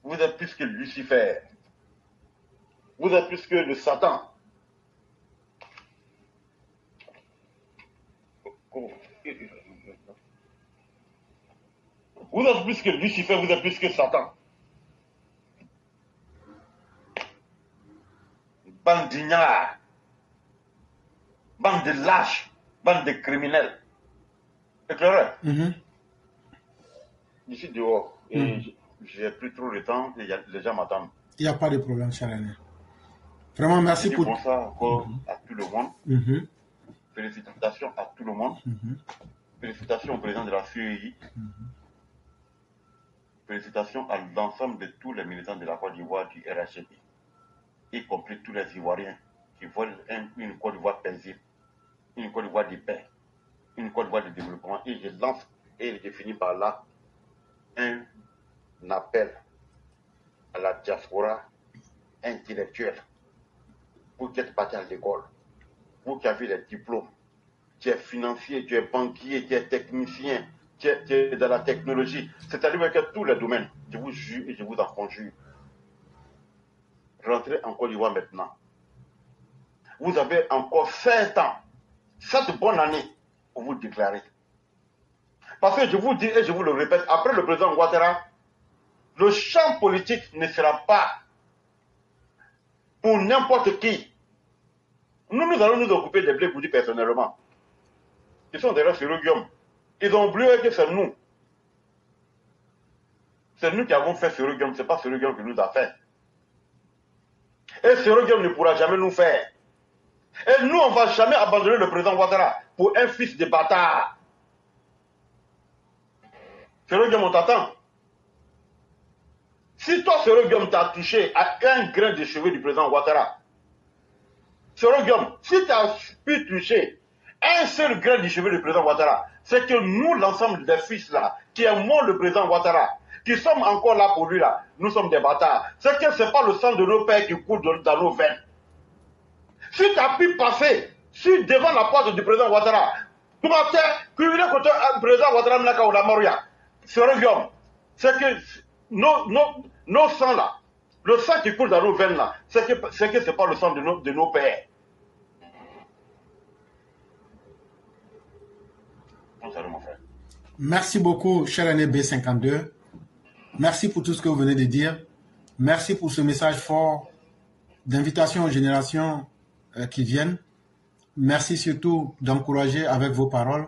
Vous êtes plus que Lucifer. Vous êtes plus que le Satan. Vous êtes plus que Lucifer, vous êtes plus que Satan. Bande d'ignards. Bande de lâches. Bande de criminels. Éclairé. Ici dehors. Et j'ai plus trop le temps et les gens m'attendent. Il n'y a pas de problème, cher Aîné. Vraiment, merci pour... Bonsoir encore à tout le monde. Félicitations à tout le monde. Félicitations au président de la CEI. Félicitations à l'ensemble de tous les militants de la Côte d'Ivoire du RHDP, y compris tous les Ivoiriens qui veulent une Côte d'Ivoire paisible, une Côte d'Ivoire de paix, une Côte d'Ivoire de développement. Et je lance et je finis par là un appel à la diaspora intellectuelle. Vous qui êtes partis à l'école, vous qui avez les diplômes, tu es financier, tu es banquier, tu es technicien, tu es dans la technologie, c'est-à-dire que tous les domaines, je vous jure et je vous en conjure, rentrez en Côte d'Ivoire maintenant. Vous avez encore 7 ans, cette bonne année, pour vous déclarer. Parce que je vous dis et je vous le répète, après le président Ouattara, le champ politique ne sera pas pour n'importe qui. Nous allons nous occuper des Blé Goudé personnellement. Ils sont derrière sur Guillaume. Ils ont oublié que c'est nous. C'est nous qui avons fait Cyril Guillaume, ce n'est pas Cyril Guillaume qui nous a fait. Et Cyril Guillaume ne pourra jamais nous faire. Et nous, on ne va jamais abandonner le président Ouattara pour un fils de bâtard. Cyril Guillaume, on t'attend. Si toi, Cyril Guillaume, t'as touché à un grain de cheveux du président Ouattara, Cyril Guillaume, si tu as pu toucher un seul grain de cheveux du président Ouattara, c'est que nous, l'ensemble des fils là, qui aimons le président Ouattara, qui sommes encore là pour lui là, nous sommes des bâtards. C'est que ce n'est pas le sang de nos pères qui coule dans nos veines. Si tu as pu passer sur devant la porte du président Ouattara. Comment faire que le président Ouattara n'a ou la Moria, ce région, c'est que nos sangs là, le sang qui coule dans nos veines là, c'est que c'est pas le sang de nos pères. Mon frère. Merci beaucoup, cher année B52. Merci pour tout ce que vous venez de dire. Merci pour ce message fort d'invitation aux générations qui viennent. Merci surtout d'encourager avec vos paroles,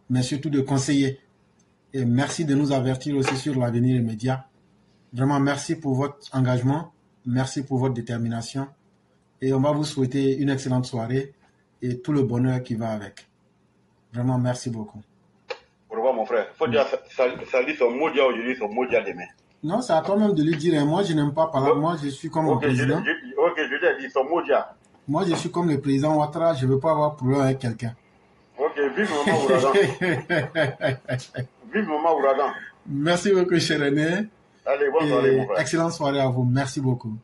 mais surtout de conseiller. Et merci de nous avertir aussi sur l'avenir immédiat. Vraiment, merci pour votre engagement. Merci pour votre détermination. Et on va vous souhaiter une excellente soirée et tout le bonheur qui va avec. Vraiment, merci beaucoup. Au revoir, mon frère. Il faut dire ça dit son mot dia aujourd'hui, son mot dia demain. Non, c'est à toi-même de lui dire. Moi, je n'aime pas parler. Moi, je suis comme le président. Je t'ai dit son mot dia. Moi, je suis comme le président Ouattara. Je ne veux pas avoir problème avec quelqu'un. Ok, vive Maman Ouragan. Vive Maman Ouragan. Merci beaucoup, cher René. Allez, bonne soirée, mon frère. Excellente soirée à vous. Merci beaucoup.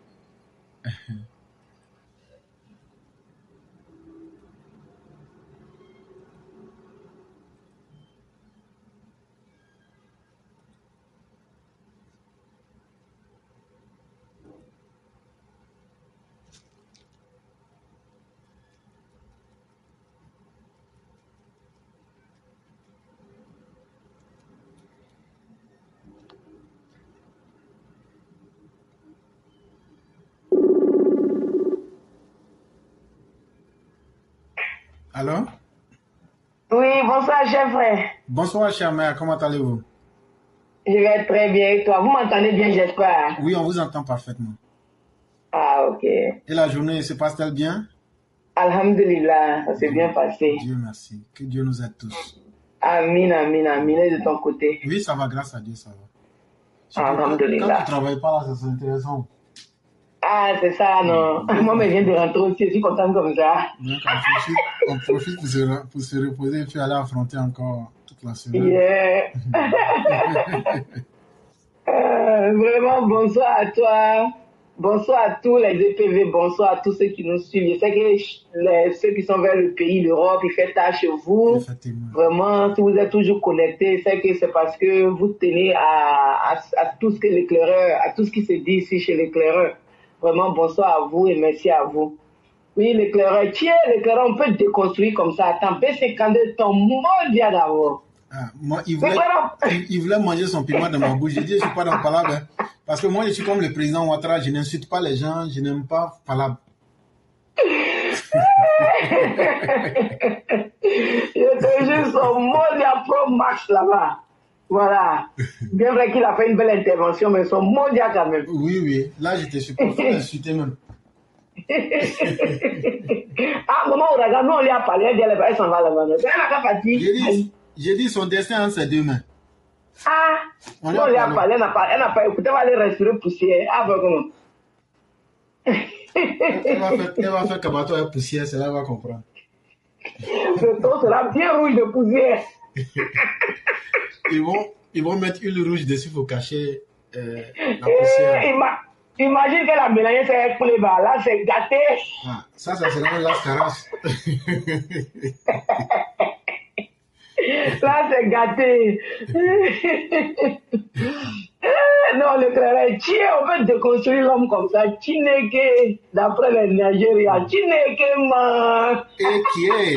Allô? Oui, bonsoir, cher frère. Bonsoir, chère mère. Comment allez-vous? Je vais très bien. Et toi, vous m'entendez bien, j'espère? Oui, on vous entend parfaitement. Ah, ok. Et la journée se passe-t-elle bien? Alhamdulillah, ça s'est bien passé. Dieu merci. Que Dieu nous aide tous. Amin, amin, amin. Et de ton côté? Oui, ça va, grâce à Dieu, ça va. Alhamdulillah. Quand tu ne travailles pas là, c'est intéressant. Ah, c'est ça, non. Moi, je viens de rentrer aussi, je suis contente comme ça. Donc, on profite pour se reposer et puis aller affronter encore toute la semaine. Yeah. Vraiment, bonsoir à toi. Bonsoir à tous les EPV. Bonsoir à tous ceux qui nous suivent. Je sais que ceux qui sont vers le pays, l'Europe, ils font tâche chez vous. Effectivement. Vraiment, si vous êtes toujours connectés, c'est que c'est parce que vous tenez à tout ce que l'éclaireur, à tout ce qui se dit ici chez l'éclaireur. Vraiment, bonsoir à vous et merci à vous. Oui, l'éclaireur, tiens, l'éclaireur, on peut déconstruire comme ça. Attends, B52, ton mot bien d'abord. Ah, moi, il voulait manger son piment dans ma bouche. J'ai dit, je ne suis pas dans Palabre. Hein, parce que moi, je suis comme le président Ouattara. Je n'insulte pas les gens. Je n'aime pas Palabre. Je te jure, son mot bien pro max là-bas. Voilà. Bien vrai qu'il a fait une belle intervention, mais son mot bien quand même. Oui, oui. Là, je te suis pas fait insulter même. Ah, Maman Ouragan, nous, on lui a parlé. Elle s'en va là-bas. J'ai dit son destin entre ses deux mains. Ah, on lui a parlé. Elle n'a pas écouté. Elle va aller respirer poussière. Ah, comment? Elle va faire comme toi, poussière. C'est là qu'elle va comprendre. Le dos sera bien rouge de poussière. Ils vont mettre une rouge dessus pour cacher la poussière. Imagine qu'elle a mélangé ses poules là, c'est gâté. Ah, ça sera un lascaras. Là, c'est gâté. Non, le frère, on peut déconstruire l'homme comme ça. Chineke, d'après les Nigériens. Chineke, man. Et qui est?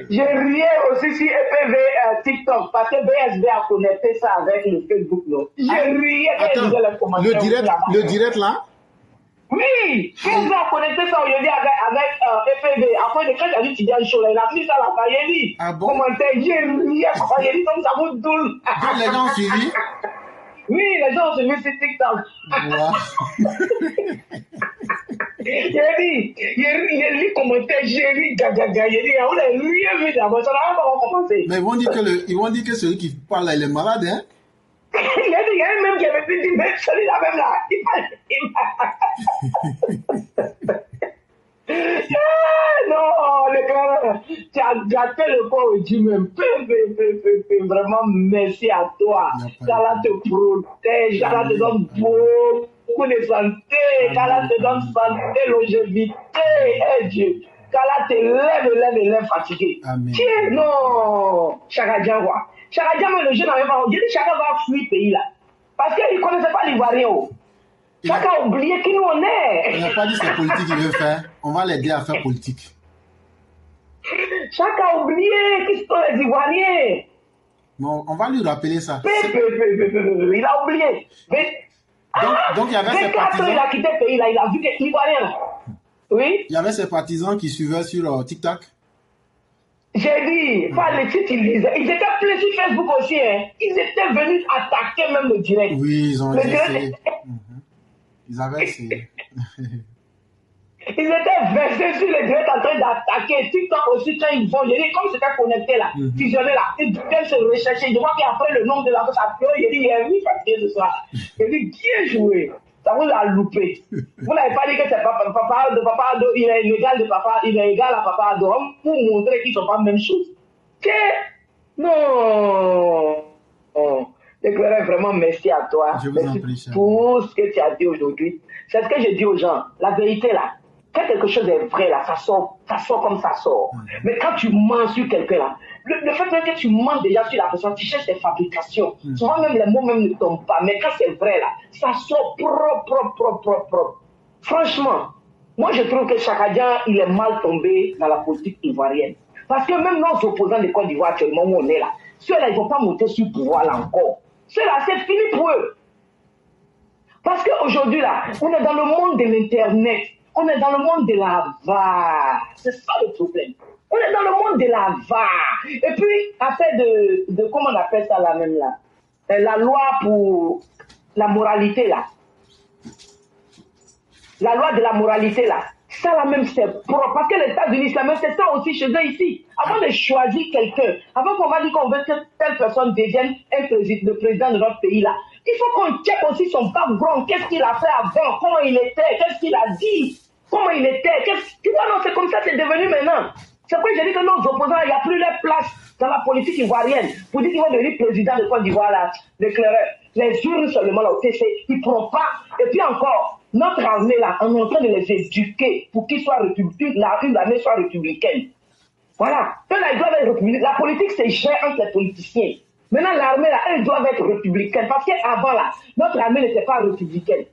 Je riais aussi sur EPV TikTok parce que BSB a connecté ça avec le Facebook. Non? Je riais quand je disais les commentaires. Le direct là? Oui, BSB a connecté ça aujourd'hui avec EPV. Après, quand j'ai dit tu dis chaud, il a mis ça là-bas. Il dit, commentaire, je riais. Il dit, comme ça vous doule. Donc les gens ont suivi? Oui, les gens ont suivi sur TikTok. Il lit commentaire, j'ai ri, gaga, il dit, on a rien vu d'abord, ça n'a pas commencé. Mais ils vont dire que celui qui parle là, il est malade, hein? Il y a même qui avait dit, mais celui-là même là, non, le gars, tu as gâté le corps du même. Vraiment, merci à toi. Ça là te protège, ça là te donne beaucoup beaucoup de santé, qu'Allah te donne santé, longévité, Dieu. Qu'Allah te lève fatigué. Tiens, non, Chakadjan, quoi. Chakadjan, mais le jeune n'avait pas dit, Chaka va fuir le pays là. Parce qu'il ne connaissait pas l'Ivoirien. Chaka a oublié qui nous on est. Il n'a pas dit c'est politique qu'il veut faire. On va l'aider à faire politique. Chaka a oublié qui sont les Ivoiriens. Bon, on va lui rappeler ça. Il a oublié. Mais, donc il y avait ses partisans. Il a quitté le pays là, il a vu que l'Ivoirien. Oui. Il y avait ses partisans qui suivaient sur TikTok. J'ai dit, pas les titres, ils étaient plus sur Facebook aussi. Hein. Ils étaient venus attaquer même le direct. Oui, ils ont essayé. Ils avaient essayé. Ils étaient versés sur le direct en train d'attaquer. TikTok aussi, quand ils vont, j'ai dit, comme c'était connecté là, fusionné là, ils viennent se rechercher. Je vois qu'après le nombre de la chose à j'ai dit, il est venu fatigué ce soir. J'ai dit, bien joué. Ça vous a loupé. Vous n'avez pas dit que c'est papa Ado, il est égal de papa, il est égal à papa Ado, pour montrer qu'ils ne sont pas la même chose. Non. Éclaireur, vraiment merci à toi. Merci pour ce que tu as dit aujourd'hui. C'est ce que j'ai dit aux gens. La vérité là, quand quelque chose est vrai là, ça sort comme ça sort. Mais quand tu mens sur quelqu'un là, le fait que tu mens déjà sur la personne, tu cherches des fabrications. Souvent même les mots même ne tombent pas. Mais quand c'est vrai là, ça sort propre. Franchement, moi je trouve que Chakadjan, il est mal tombé dans la politique ivoirienne. Parce que même nos opposants de Côte d'Ivoire actuellement où on est là, ceux-là ils ne vont pas monter sur le pouvoir là encore. Ceux-là c'est fini pour eux. Parce qu'aujourd'hui là, on est dans le monde de l'internet. On est dans le monde de la VAR. C'est ça le problème. On est dans le monde de la VAR. Et puis, affaire de comment on appelle ça là même là, la loi pour la moralité là. La loi de la moralité là. Ça là même c'est propre. Parce que les États-Unis, c'est ça aussi chez eux ici. Avant de choisir quelqu'un, avant qu'on va dire qu'on veut que telle personne devienne le président de notre pays là, il faut qu'on check aussi son background. Qu'est-ce qu'il a fait avant, comment il était, qu'est-ce qu'il a dit, comment il était. Tu vois, non, c'est comme ça, c'est devenu maintenant. C'est pourquoi j'ai dit que nos opposants, il n'y a plus leur place dans la politique ivoirienne pour dire qu'ils vont devenir président de Côte d'Ivoire, là, l'éclaireur. Les urnes seulement, là, au TC, ils ne pourront pas. Et puis encore, notre armée, là, on est en train de les éduquer pour qu'ils soient républicains, l'armée soit républicaine. Voilà. Eux, là, ils doivent être républicains. La politique, c'est gère entre les politiciens. Maintenant, l'armée, là, elles doivent être républicaines. Parce qu'avant, là, notre armée n'était pas républicaine.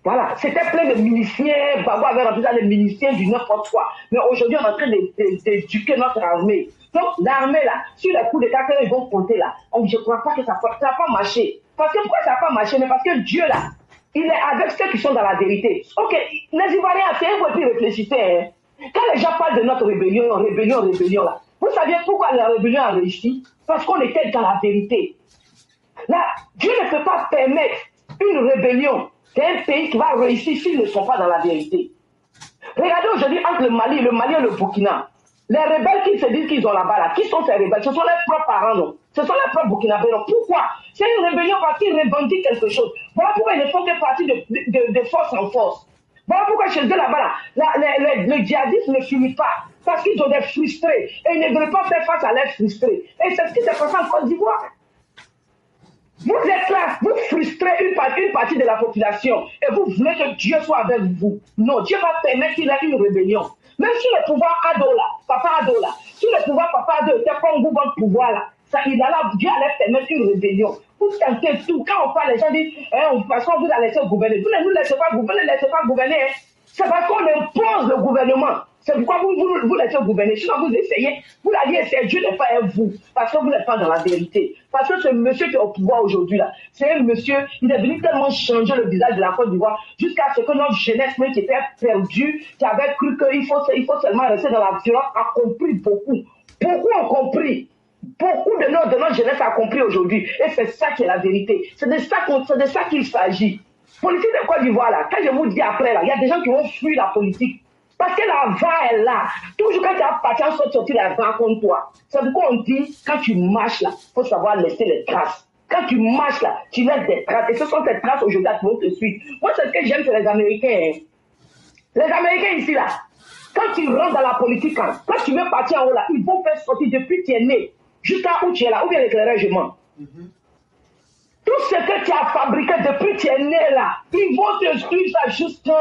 Voilà. C'était plein de miliciens. Bagua avait rempli ça, des miliciens du n'importe quoi. Mais aujourd'hui, on est en train d'éduquer notre armée. Donc, l'armée, là, sur les coups d'État qu'ils vont compter, là, je ne crois pas que ça va pas marcher. Parce que pourquoi ça n'a pas marché? Mais parce que Dieu, là, il est avec ceux qui sont dans la vérité. Ok, les Ivoiriens, c'est un peu plus réfléchissez. Hein. Quand les gens parlent de notre rébellion, là, vous savez pourquoi la rébellion a réussi? Parce qu'on était dans la vérité. Là, Dieu ne peut pas permettre une rébellion d'un pays qui va réussir s'ils ne sont pas dans la vérité. Regardez aujourd'hui entre le Mali et le Burkina. Les rebelles qui se disent qu'ils ont là-bas, là, qui sont ces rebelles? Ce sont leurs propres parents, non? Ce sont les propres Burkinabés, non? Pourquoi? C'est une rébellion parce qu'ils revendiquent quelque chose. Voilà pourquoi ils ne font que partie de force en force. Voilà pourquoi chez eux là-bas, là, le djihadisme ne finit pas. Parce qu'ils ont des frustrés. Et ils ne veulent pas faire face à leurs frustrés. Et c'est ce qui s'est passé en Côte d'Ivoire. Vous êtes là, vous frustrez une partie de la population. Et vous voulez que Dieu soit avec vous. Non, Dieu va permettre qu'il y ait une rébellion. Même si le pouvoir Ado là, papa Ado là, si le pouvoir papa Ado était comme vous, votre pouvoir là, ça, Dieu allait permettre une rébellion. Vous tentez tout. Quand on parle, les gens disent, parce qu'on vous a laissé gouverner. Vous ne nous laissez pas gouverner. Hein. C'est parce qu'on impose le gouvernement. C'est pourquoi vous laissez gouverner. Sinon, vous essayez. Vous l'avez essayé. Dieu n'est pas à vous. Parce que vous n'êtes pas dans la vérité. Parce que ce monsieur qui est au pouvoir aujourd'hui, là, c'est un monsieur, il est venu tellement changer le visage de la Côte d'Ivoire jusqu'à ce que notre jeunesse, même qui était perdue, qui avait cru qu'il faut seulement rester dans la violence, a compris beaucoup. Beaucoup ont compris. Beaucoup de notre jeunesse a compris aujourd'hui. Et c'est ça qui est la vérité. C'est de ça qu'il s'agit. Politique de Côte d'Ivoire, là, quand je vous dis après, là, il y a des gens qui vont fuir la politique. Parce que la VAR est là. Toujours quand tu as parti en sortir la VAR contre toi. C'est pourquoi on dit, quand tu marches là, il faut savoir laisser les traces. Quand tu marches là, tu laisses des traces. Et ce sont ces traces aujourd'hui qui vont te suivre. Moi, c'est ce que j'aime sur les Américains. Hein. Les Américains ici là, quand tu rentres dans la politique, quand tu veux partir en haut là, ils vont faire sortir depuis que tu es né jusqu'à où tu es là, ou bien l'éclairage je mens. Tout ce que tu as fabriqué depuis que tu es né là, ils vont te suivre ça jusqu'à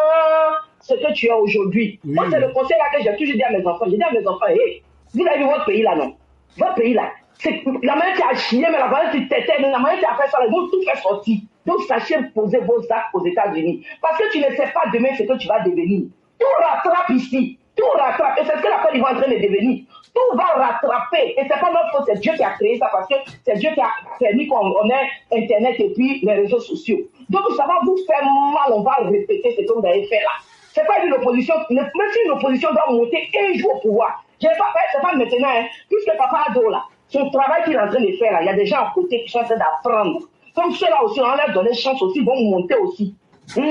ce que tu es aujourd'hui. Oui. Moi, c'est le conseil là que j'ai toujours dit à mes enfants. J'ai dit à mes enfants, hey, vous avez vu votre pays là, non? Votre pays là, c'est la manière qui a chié, mais la manière qui t'était, la manière qui a fait ça, ils vont tout faire sortir. Donc, sachez poser vos actes aux États-Unis. Parce que tu ne sais pas demain ce que tu vas devenir. Tout rattrape ici. Tout rattrape. Et c'est ce que la Côte d'Ivoire est en train de devenir. Tout va rattraper. Et c'est pas notre faute, c'est Dieu qui a créé ça parce que c'est Dieu qui a permis qu'on ait Internet et puis les réseaux sociaux. Donc, ça va vous faire mal. On va répéter ce que vous avez fait là. C'est pas une opposition. Même si une opposition doit monter un jour au pouvoir. Je n'ai pas fait, c'est pas maintenant, hein. Puisque Papa Ado là, son travail qu'il est en train de faire là, il y a des gens à côté qui sont en train d'apprendre. Donc ceux-là aussi, on leur donne chance aussi, ils vont monter aussi. Oui.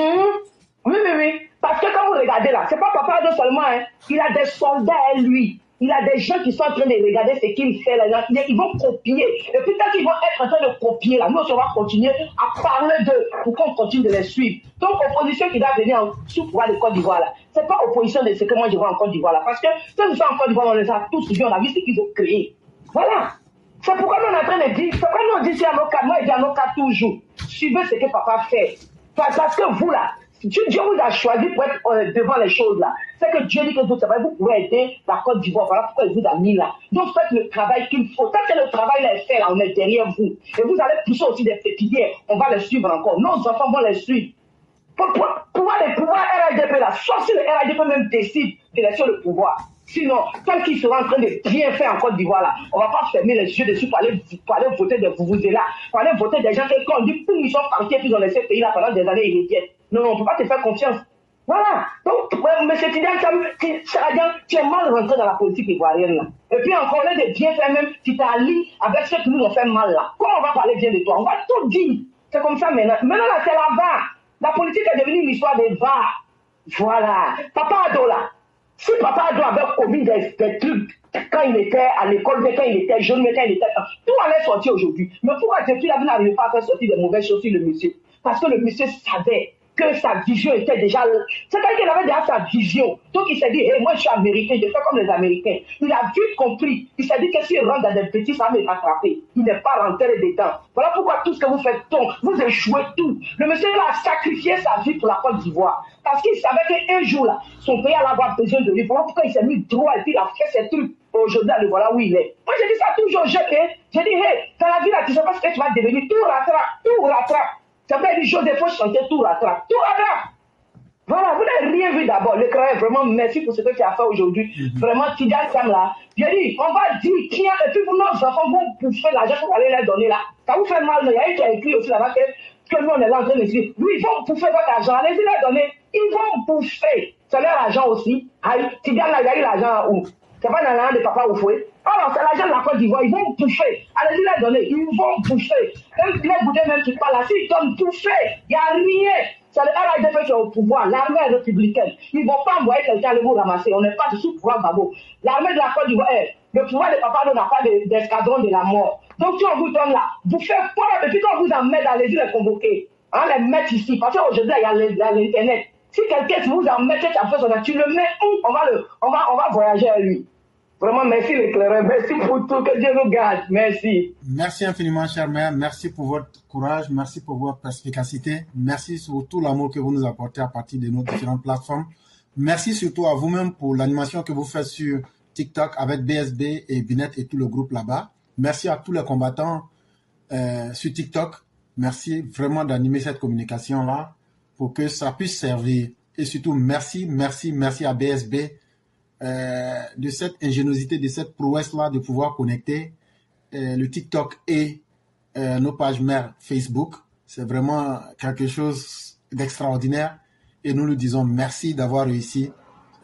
Parce que quand vous regardez là, c'est pas Papa Ado seulement, hein. Il a des soldats à lui. Il a des gens qui sont en train de regarder ce qu'il fait là. Ils vont copier. Et puis quand ils vont être en train de copier là, nous aussi on va continuer à parler d'eux pour qu'on continue de les suivre. Donc opposition qui doit venir sous pouvoir de Côte d'Ivoire là, c'est pas opposition de ce que moi je vois en Côte d'Ivoire là. Parce que ceux qui sont en Côte d'Ivoire, on les a tous suivis, on a vu ce qu'ils ont créé. Voilà. C'est pourquoi nous on est en train de dire, c'est pourquoi nous on dit ici à nos cas, moi je dis à nos cas toujours, suivez ce que papa fait. Parce que vous là, Dieu vous a choisi pour être devant les choses là. C'est que Dieu dit que vous pouvez aider la Côte d'Ivoire. Voilà pourquoi il vous a mis là. Donc faites le travail qu'il faut. Quand le travail est fait là, on est derrière vous. Et vous allez pousser aussi des pépinières. On va les suivre encore. Nos enfants vont les suivre. Pour les pouvoirs RADP là, sauf si le RADP même décide de laisser le pouvoir. Sinon, tant qu'ils seront en train de bien faire en Côte d'Ivoire là, on ne va pas fermer les yeux dessus pour aller voter des là, pour aller voter des gens qui ont dit qu'ils sont partis et qu'ils ont laissé le pays là pendant des années immédiates. Non, on ne peut pas te faire confiance. Voilà. Donc, M. Tidiane, tu es mal rentré dans la politique ivoirienne là. Et puis encore, on est de bien faire même, tu t'allies avec ceux qui nous ont fait mal là. Comment on va parler bien de toi? On va tout dire. C'est comme ça maintenant. Maintenant là, c'est la VAR. La politique est devenue une histoire de VAR. Voilà. Papa Ado là. Si Papa Ado avait commis des trucs quand il était à l'école, mais quand il était jeune, mais quand il était... Tout allait sortir aujourd'hui. Mais pourquoi depuis là, vous n'arrivez pas à faire sortir des mauvaises choses sur le monsieur? Parce que le monsieur savait que sa vision était déjà... C'est quelqu'un qui avait déjà sa vision. Donc il s'est dit, hey, moi je suis américain, je fais comme les Américains. Il a vite compris. Il s'est dit que s'il rentre dans des petits, ça va me rattraper. Il n'est pas rentré dedans. Voilà pourquoi tout ce que vous faites tombe. Vous échouez tout. Le monsieur il a sacrifié sa vie pour la Côte d'Ivoire. Parce qu'il savait qu'un jour là, son pays allait avoir besoin de lui. Voilà pourquoi il s'est mis droit et puis il a fait ses trucs. Aujourd'hui, le voilà où il est. Moi, j'ai dit ça toujours. J'ai dit, hey, dans la vie là, tu sais pas ce que tu vas devenir. Tout rattrape, tout rattrape. Ça veut dire Joseph, il faut chanter tout rattrape. Tout rattrape. Voilà, vous n'avez rien vu d'abord. Le Créateur, vraiment, merci pour ce que tu as fait aujourd'hui. Vraiment, Tidiane Sam là. J'ai dit, on va dire qui a, et puis pour nos enfants, vont bouffer l'argent qu'on va aller leur donner là. Ça vous fait mal, il y a un qui a écrit aussi là-bas que nous on est là en train de dire, oui, ils vont bouffer votre argent, allez-y leur donner. Ils vont bouffer. C'est leur argent aussi. Tidiane là, il a eu l'argent où? C'est pas dans l'argent de Papa Oufoué. Alors, c'est l'argent de la Côte d'Ivoire. Ils vont bouffer. Allez-y les donner. Ils vont bouffer. Même les boudins même qui parlent là, s'ils donnent bouffer, il n'y a rien. C'est le RADP qui est au pouvoir. L'armée est républicaine. Ils ne vont pas envoyer quelqu'un aller vous ramasser. On n'est pas sous pouvoir Babo. L'armée de la Côte d'Ivoire, le pouvoir de Papa n'a pas d'escadron de la mort. Donc, si on vous donne là, vous faites quoi? Et puis quand on vous en met, allez-y les convoquer. On les met ici. Parce qu'aujourd'hui, il y a l'Internet. Si quelqu'un vous en met, tu le mets où? On va voyager à lui. Vraiment, merci l'éclaireur. Merci pour tout. Que Dieu nous garde. Merci. Merci infiniment, cher maire. Merci pour votre courage. Merci pour votre perspicacité. Merci sur tout l'amour que vous nous apportez à partir de nos différentes plateformes. Merci surtout à vous-même pour l'animation que vous faites sur TikTok avec BSB et Binet et tout le groupe là-bas. Merci à tous les combattants sur TikTok. Merci vraiment d'animer cette communication-là pour que ça puisse servir. Et surtout, merci à BSB de cette ingéniosité, de cette prouesse-là de pouvoir connecter le TikTok et nos pages mères Facebook. C'est vraiment quelque chose d'extraordinaire et nous lui disons merci d'avoir réussi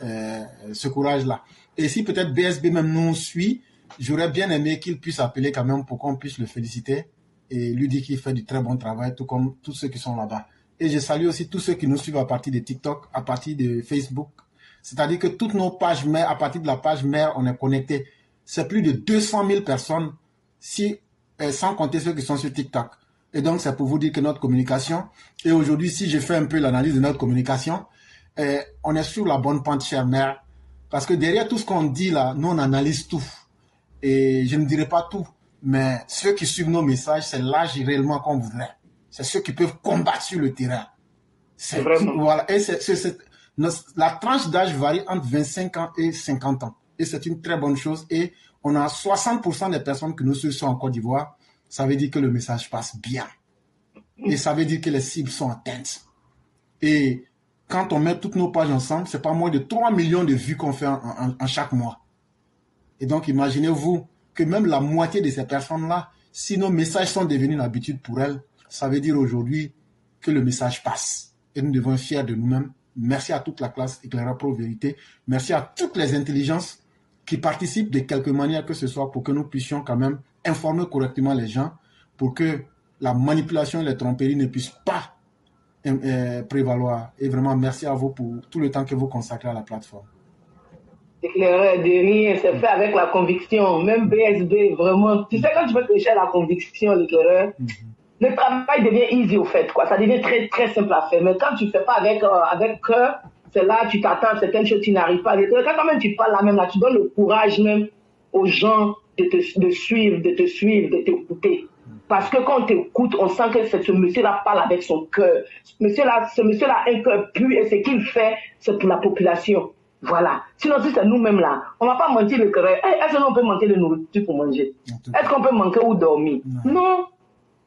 ce courage-là. Et si peut-être BSB même nous suit, j'aurais bien aimé qu'il puisse appeler quand même pour qu'on puisse le féliciter et lui dire qu'il fait du très bon travail, tout comme tous ceux qui sont là-bas. Et je salue aussi tous ceux qui nous suivent à partir de TikTok, à partir de Facebook. C'est-à-dire que toutes nos pages mères, à partir de la page mère, on est connecté. C'est plus de 200 000 personnes, sans compter ceux qui sont sur TikTok. Et donc, c'est pour vous dire que notre communication, et aujourd'hui, si je fais un peu l'analyse de notre communication, on est sur la bonne pente, chère mère. Parce que derrière tout ce qu'on dit là, nous, on analyse tout. Et je ne dirai pas tout, mais ceux qui suivent nos messages, c'est l'âge réellement qu'on voudrait. c'est ceux qui peuvent combattre sur le terrain. Vraiment. Voilà. Et la tranche d'âge varie entre 25 ans et 50 ans. Et c'est une très bonne chose. Et on a 60% des personnes que nous suivons en Côte d'Ivoire. Ça veut dire que le message passe bien. Et ça veut dire que les cibles sont atteintes. Et quand on met toutes nos pages ensemble, c'est pas moins de 3 millions de vues qu'on fait en chaque mois. Et donc, imaginez-vous que même la moitié de ces personnes-là, si nos messages sont devenus l'habitude pour elles, ça veut dire aujourd'hui que le message passe. Et nous devons être fiers de nous-mêmes. Merci à toute la classe Éclaireur Pro Vérité. Merci à toutes les intelligences qui participent de quelque manière que ce soit pour que nous puissions quand même informer correctement les gens pour que la manipulation et les tromperies ne puissent pas prévaloir. Et vraiment, merci à vous pour tout le temps que vous consacrez à la plateforme. Éclaireur, Denis, c'est fait avec la conviction. Même BSB, vraiment. Tu sais, quand tu veux prêcher la conviction, l'éclaireur, le travail devient easy au fait, quoi. Ça devient très, très simple à faire. Mais quand tu ne fais pas avec cœur, c'est là tu t'attends à certaines choses, tu n'arrives pas. Quand même tu parles là même, là, tu donnes le courage même aux gens de suivre, de t'écouter. Parce que quand on t'écoute, on sent que ce monsieur-là parle avec son cœur. Ce monsieur-là a un cœur pur et ce qu'il fait, c'est pour la population. Voilà. Sinon, si c'est nous-mêmes là, on ne va pas mentir le cœur. Est-ce qu'on peut manquer de nourriture pour manger? Est-ce qu'on peut manquer ou dormir? Non.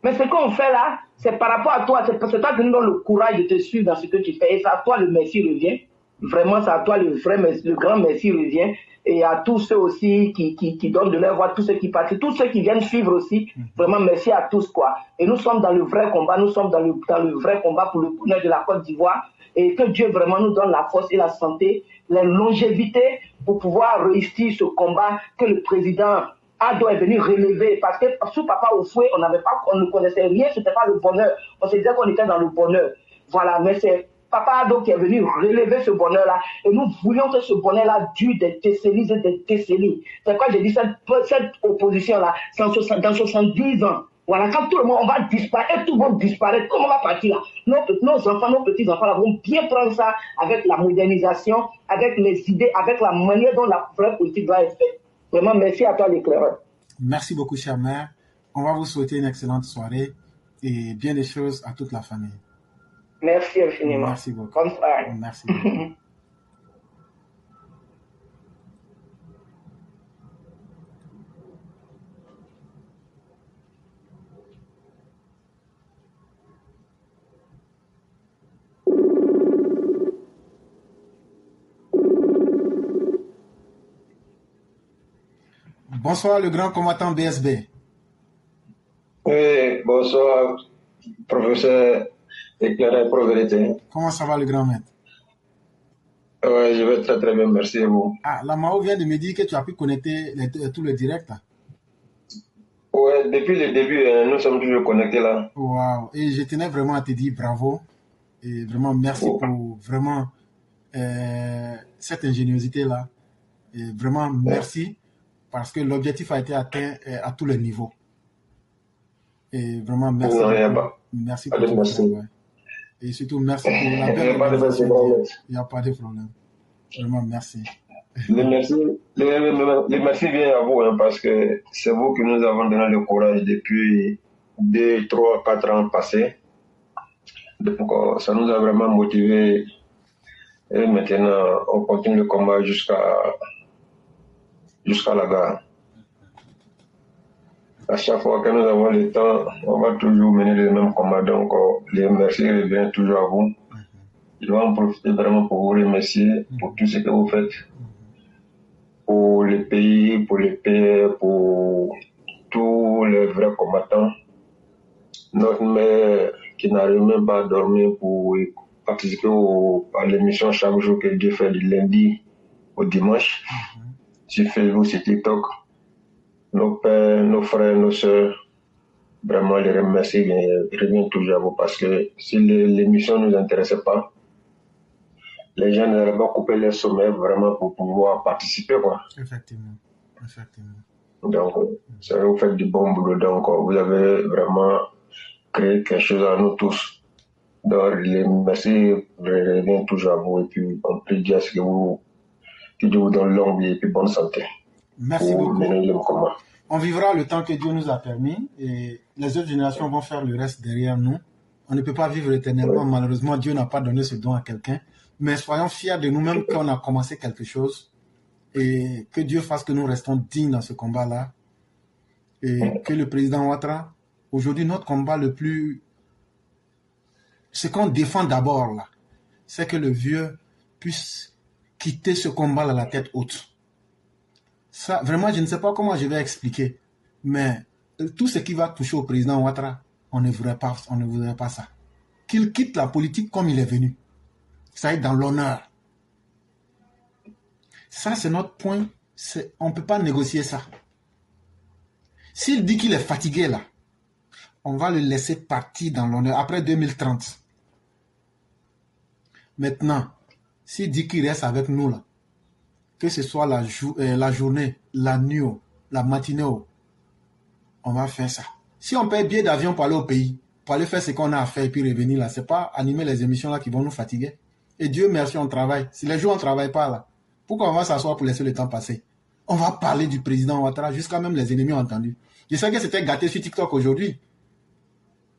Mais ce qu'on fait là, c'est par rapport à toi. C'est toi qui nous donne le courage de te suivre dans ce que tu fais. Et c'est à toi le merci revient. Vraiment, c'est à toi le grand merci revient. Et à tous ceux aussi qui donnent de leur voix, tous ceux qui participent, tous ceux qui viennent suivre aussi. Vraiment, merci à tous, quoi. Et nous sommes dans le vrai combat. Nous sommes dans le vrai combat pour le bonheur de la Côte d'Ivoire. Et que Dieu vraiment nous donne la force et la santé, la longévité pour pouvoir réussir ce combat que le président Ado est venu relever. Parce que sous Papa Oufoué, on ne connaissait rien, c'était pas le bonheur. On se disait qu'on était dans le bonheur. Voilà, mais c'est Papa Ado qui est venu relever ce bonheur-là. Et nous voulions que ce bonheur-là dure des décennies et des décennies. C'est quoi j'ai dit cette opposition-là, dans 70 ans. Voilà, quand tout le monde, on va disparaître, et tout le monde disparaître, comment on va partir là? Nos enfants, nos petits-enfants là, vont bien prendre ça avec la modernisation, avec les idées, avec la manière dont la vraie politique doit être faite. Vraiment, merci à toi, l'éclaireur. Merci beaucoup, chère mère. On va vous souhaiter une excellente soirée et bien des choses à toute la famille. Merci infiniment. Merci beaucoup. Bonne soirée. Merci beaucoup. Bonsoir, le grand combattant BSB. Oui, bonsoir, professeur Éclaireur Pro Vérité. Comment ça va, le grand maître? Oui, je vais très très bien, merci à vous. Ah, la Mao vient de me dire que tu as pu connecter tous les directs. Oui, depuis le début, nous sommes toujours connectés là. Wow. Et je tenais vraiment à te dire bravo. Et vraiment, merci pour vraiment cette ingéniosité-là. Et vraiment, merci. Parce que l'objectif a été atteint à tous les niveaux. Et vraiment, merci. Non, merci pour tout le travail. Et surtout, merci pour la belle organisation. Il n'y a pas de problème. Vraiment, merci. Les merci viennent à vous, hein, parce que c'est vous qui nous avons donné le courage depuis 2, 3, 4 ans passés. Donc, ça nous a vraiment motivés. Et maintenant, on continue le combat jusqu'à la gare. À chaque fois que nous avons le temps, on va toujours mener les mêmes combats. Donc, les merci reviennent toujours à vous. Je vais en profiter vraiment pour vous remercier pour tout ce que vous faites. Pour le pays, pour les pays, pour tous les vrais combattants. Notre mère qui n'arrive même pas à dormir pour participer à l'émission chaque jour que Dieu fait du lundi au dimanche. Sur Facebook, sur TikTok. Nos pères, nos frères, nos soeurs, vraiment les remercier, reviennent toujours à vous parce que si l'émission ne nous intéressait pas, les gens n'auraient pas coupé les sommets vraiment pour pouvoir participer, quoi. Effectivement. Donc, vous faites du bon boulot, donc vous avez vraiment créé quelque chose à nous tous. Donc, les merci reviennent toujours à vous et puis on prie Dieu que Dieu vous donne longue vie et puis bonne santé. Merci beaucoup. On vivra le temps que Dieu nous a permis et les autres générations vont faire le reste derrière nous. On ne peut pas vivre éternellement. Malheureusement, Dieu n'a pas donné ce don à quelqu'un. Mais soyons fiers de nous-mêmes qu'on a commencé quelque chose et que Dieu fasse que nous restons dignes dans ce combat-là. Et que le président Ouattara, aujourd'hui, notre combat le plus... Ce qu'on défend d'abord, là, c'est que le vieux puisse quitter ce combat-là la tête haute. Ça, vraiment, je ne sais pas comment je vais expliquer, mais tout ce qui va toucher au président Ouattara, on ne voudrait pas ça. Qu'il quitte la politique comme il est venu. Ça est dans l'honneur. Ça, c'est notre point. On ne peut pas négocier ça. S'il dit qu'il est fatigué, là, on va le laisser partir dans l'honneur après 2030. Maintenant, s'il dit qu'il reste avec nous, là, que ce soit la journée, la nuit, la matinée, on va faire ça. Si on paye billet d'avion pour aller au pays, pour aller faire ce qu'on a à faire et puis revenir là, c'est pas animer les émissions là qui vont nous fatiguer. Et Dieu merci, on travaille. Si les jours on ne travaille pas là, pourquoi on va s'asseoir pour laisser le temps passer? On va parler du président Ouattara jusqu'à même les ennemis ont entendu. Je sais que c'était gâté sur TikTok aujourd'hui.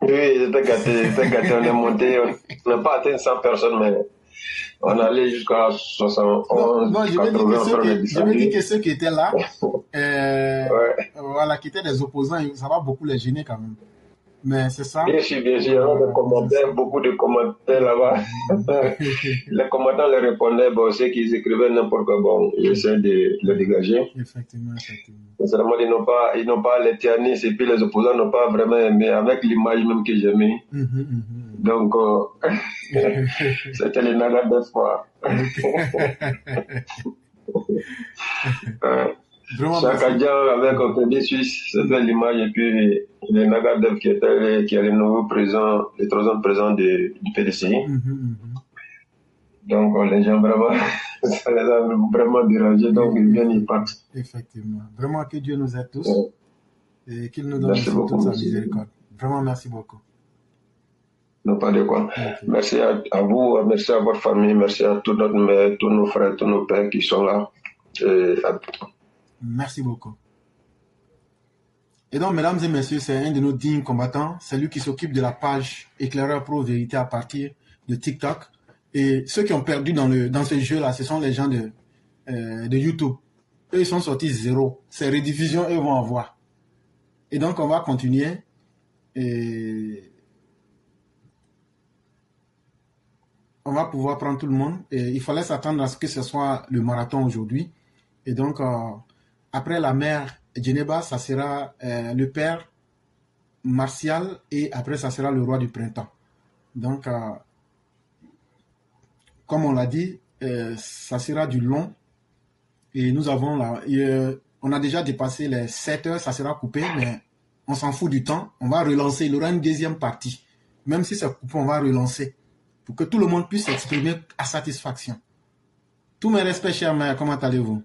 Oui, c'était gâté, on est monté, on n'a pas atteint 100 personnes, mais on allait jusqu'à 71. Non, je me dis que ceux qui étaient là, voilà, qui étaient des opposants, ça va beaucoup les gêner quand même. Mais c'est ça. Bien sûr, il y avait des commentaires, beaucoup de commentaires là-bas. Les combattants les répondaient, bon, ceux qui écrivaient n'importe quoi, bon, ils essaient de le dégager. Effectivement. Sincèrement, ils n'ont pas l'éternisme et puis les opposants n'ont pas vraiment aimé, avec l'image même que j'ai mis. Donc, c'était les nagats d'espoir. Chaque Dian avec un crédit suisse, c'était l'image, et puis les Nagadev qui est le nouveau président, le troisième président du PDCI. Donc les gens vraiment, ça les a vraiment dérangés, donc ils viennent, ils partent. Effectivement. Vraiment que Dieu nous aide tous et qu'il nous donne toute sa miséricorde. Vraiment merci beaucoup. Non, pas de quoi. Okay. Merci à vous, merci à votre famille, merci à tous nos frères, tous nos pères qui sont là. Merci beaucoup. Et donc, mesdames et messieurs, c'est un de nos dignes combattants. C'est lui qui s'occupe de la page Éclaireur Pro Vérité à partir de TikTok. Et ceux qui ont perdu dans ce jeu-là, ce sont les gens de YouTube. Eux, ils sont sortis zéro. Ces rediffusions, eux vont en voir. Et donc, on va continuer. Et on va pouvoir prendre tout le monde. Et il fallait s'attendre à ce que ce soit le marathon aujourd'hui. Et donc, après la mère Djeneba, ça sera le père Martial et après, ça sera le roi du printemps. Donc, comme on l'a dit, ça sera du long. Et nous avons là, on a déjà dépassé les 7 heures, ça sera coupé, mais on s'en fout du temps. On va relancer, il y aura une deuxième partie. Même si c'est coupé, on va relancer pour que tout le monde puisse s'exprimer à satisfaction. Tous mes respects, chers mères, comment allez-vous?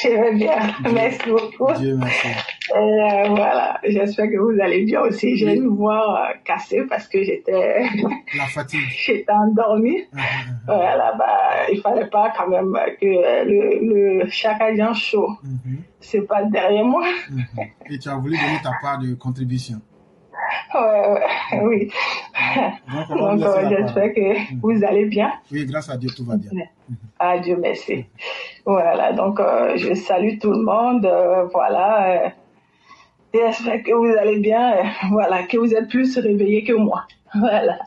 Je vais bien, merci beaucoup. Dieu merci. Voilà, j'espère que vous allez bien aussi. J'ai une voix cassée parce que j'étais... La fatigue. J'étais endormie. Voilà, il fallait pas quand même que le Chakadjan chaud se passe derrière moi. Et tu as voulu donner ta part de contribution. Oui. Donc j'espère que vous allez bien. Oui, grâce à Dieu, tout va bien. Ah, Dieu merci. Voilà, donc je salue tout le monde. Voilà. J'espère que vous allez bien. Voilà, que vous êtes plus réveillés que moi. Voilà.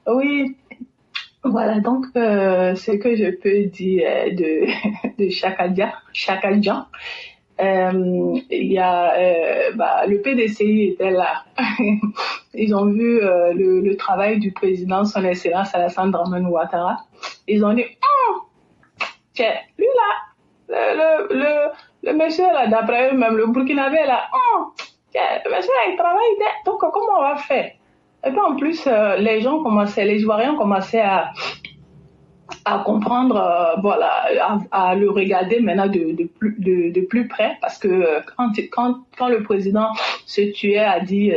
Oui. Voilà, donc ce que je peux dire de Chakadjan. Il y a le PDCI était là. Ils ont vu le travail du président son excellence Alassane Dramane Ouattara. Ils ont dit tiens, lui là, le monsieur là, d'après eux-mêmes, le Burkinabé là, tiens, le monsieur là, il travaille, donc comment on va faire? Et puis en plus les Ivoiriens commençaient à comprendre, voilà, à le regarder maintenant de plus près, parce que quand le président se tuait, a dit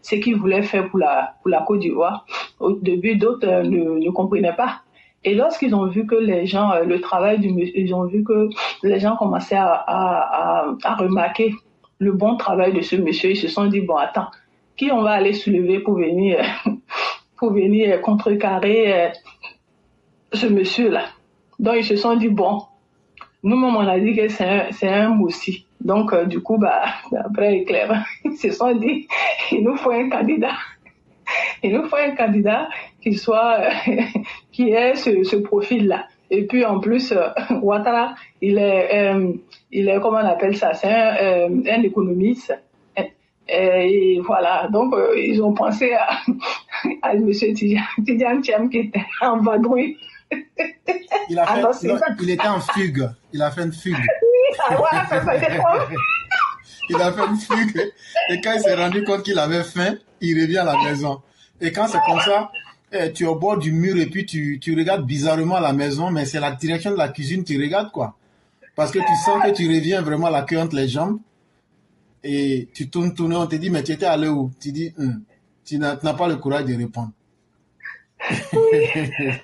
ce qu'il voulait faire pour la Côte d'Ivoire. Au début, d'autres ne comprenaient pas. Et lorsqu'ils ont vu que les gens, le travail ils ont vu que les gens commençaient à remarquer le bon travail de ce monsieur. Ils se sont dit, bon, attends, qui on va aller soulever pour venir contrecarrer ce monsieur-là. Donc, ils se sont dit, bon, nous-mêmes, on a dit que c'est un moussi. Donc, du coup, après Éclair, ils se sont dit, il nous faut un candidat. Il nous faut un candidat qui ait ce profil-là. Et puis, en plus, Ouattara, il est, comment on appelle ça, c'est un économiste. Et voilà, donc ils ont pensé à M. Tidjane Thiam qui était en vadrouille. Il était en fugue. Il a fait une fugue. Oui, voilà, il a fait une fugue. Et quand il s'est rendu compte qu'il avait faim, il revient à la maison. Et quand c'est comme ça, tu es au bord du mur et puis tu regardes bizarrement la maison, mais c'est la direction de la cuisine que tu regardes, quoi. Parce que tu sens que tu reviens vraiment la queue entre les jambes. Et tu tournes, on te dit, mais tu étais allé où? Tu dis, tu n'as pas le courage de répondre. Oui,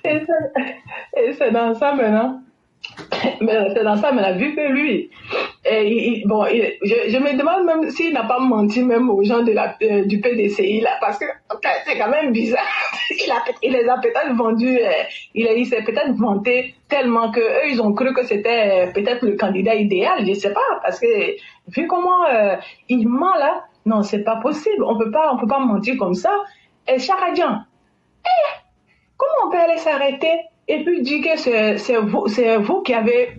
et c'est dans ça maintenant. Mais c'est dans ça maintenant, vu que lui, je me demande même s'il n'a pas menti même aux gens du PDCI là, parce que c'est quand même bizarre. Il les a peut-être vendus, il s'est peut-être vanté tellement que eux ils ont cru que c'était peut-être le candidat idéal, je sais pas, parce que vu comment il ment là, non c'est pas possible, on peut pas mentir comme ça. Et Charadian, comment on peut aller s'arrêter et puis dire que c'est vous qui avez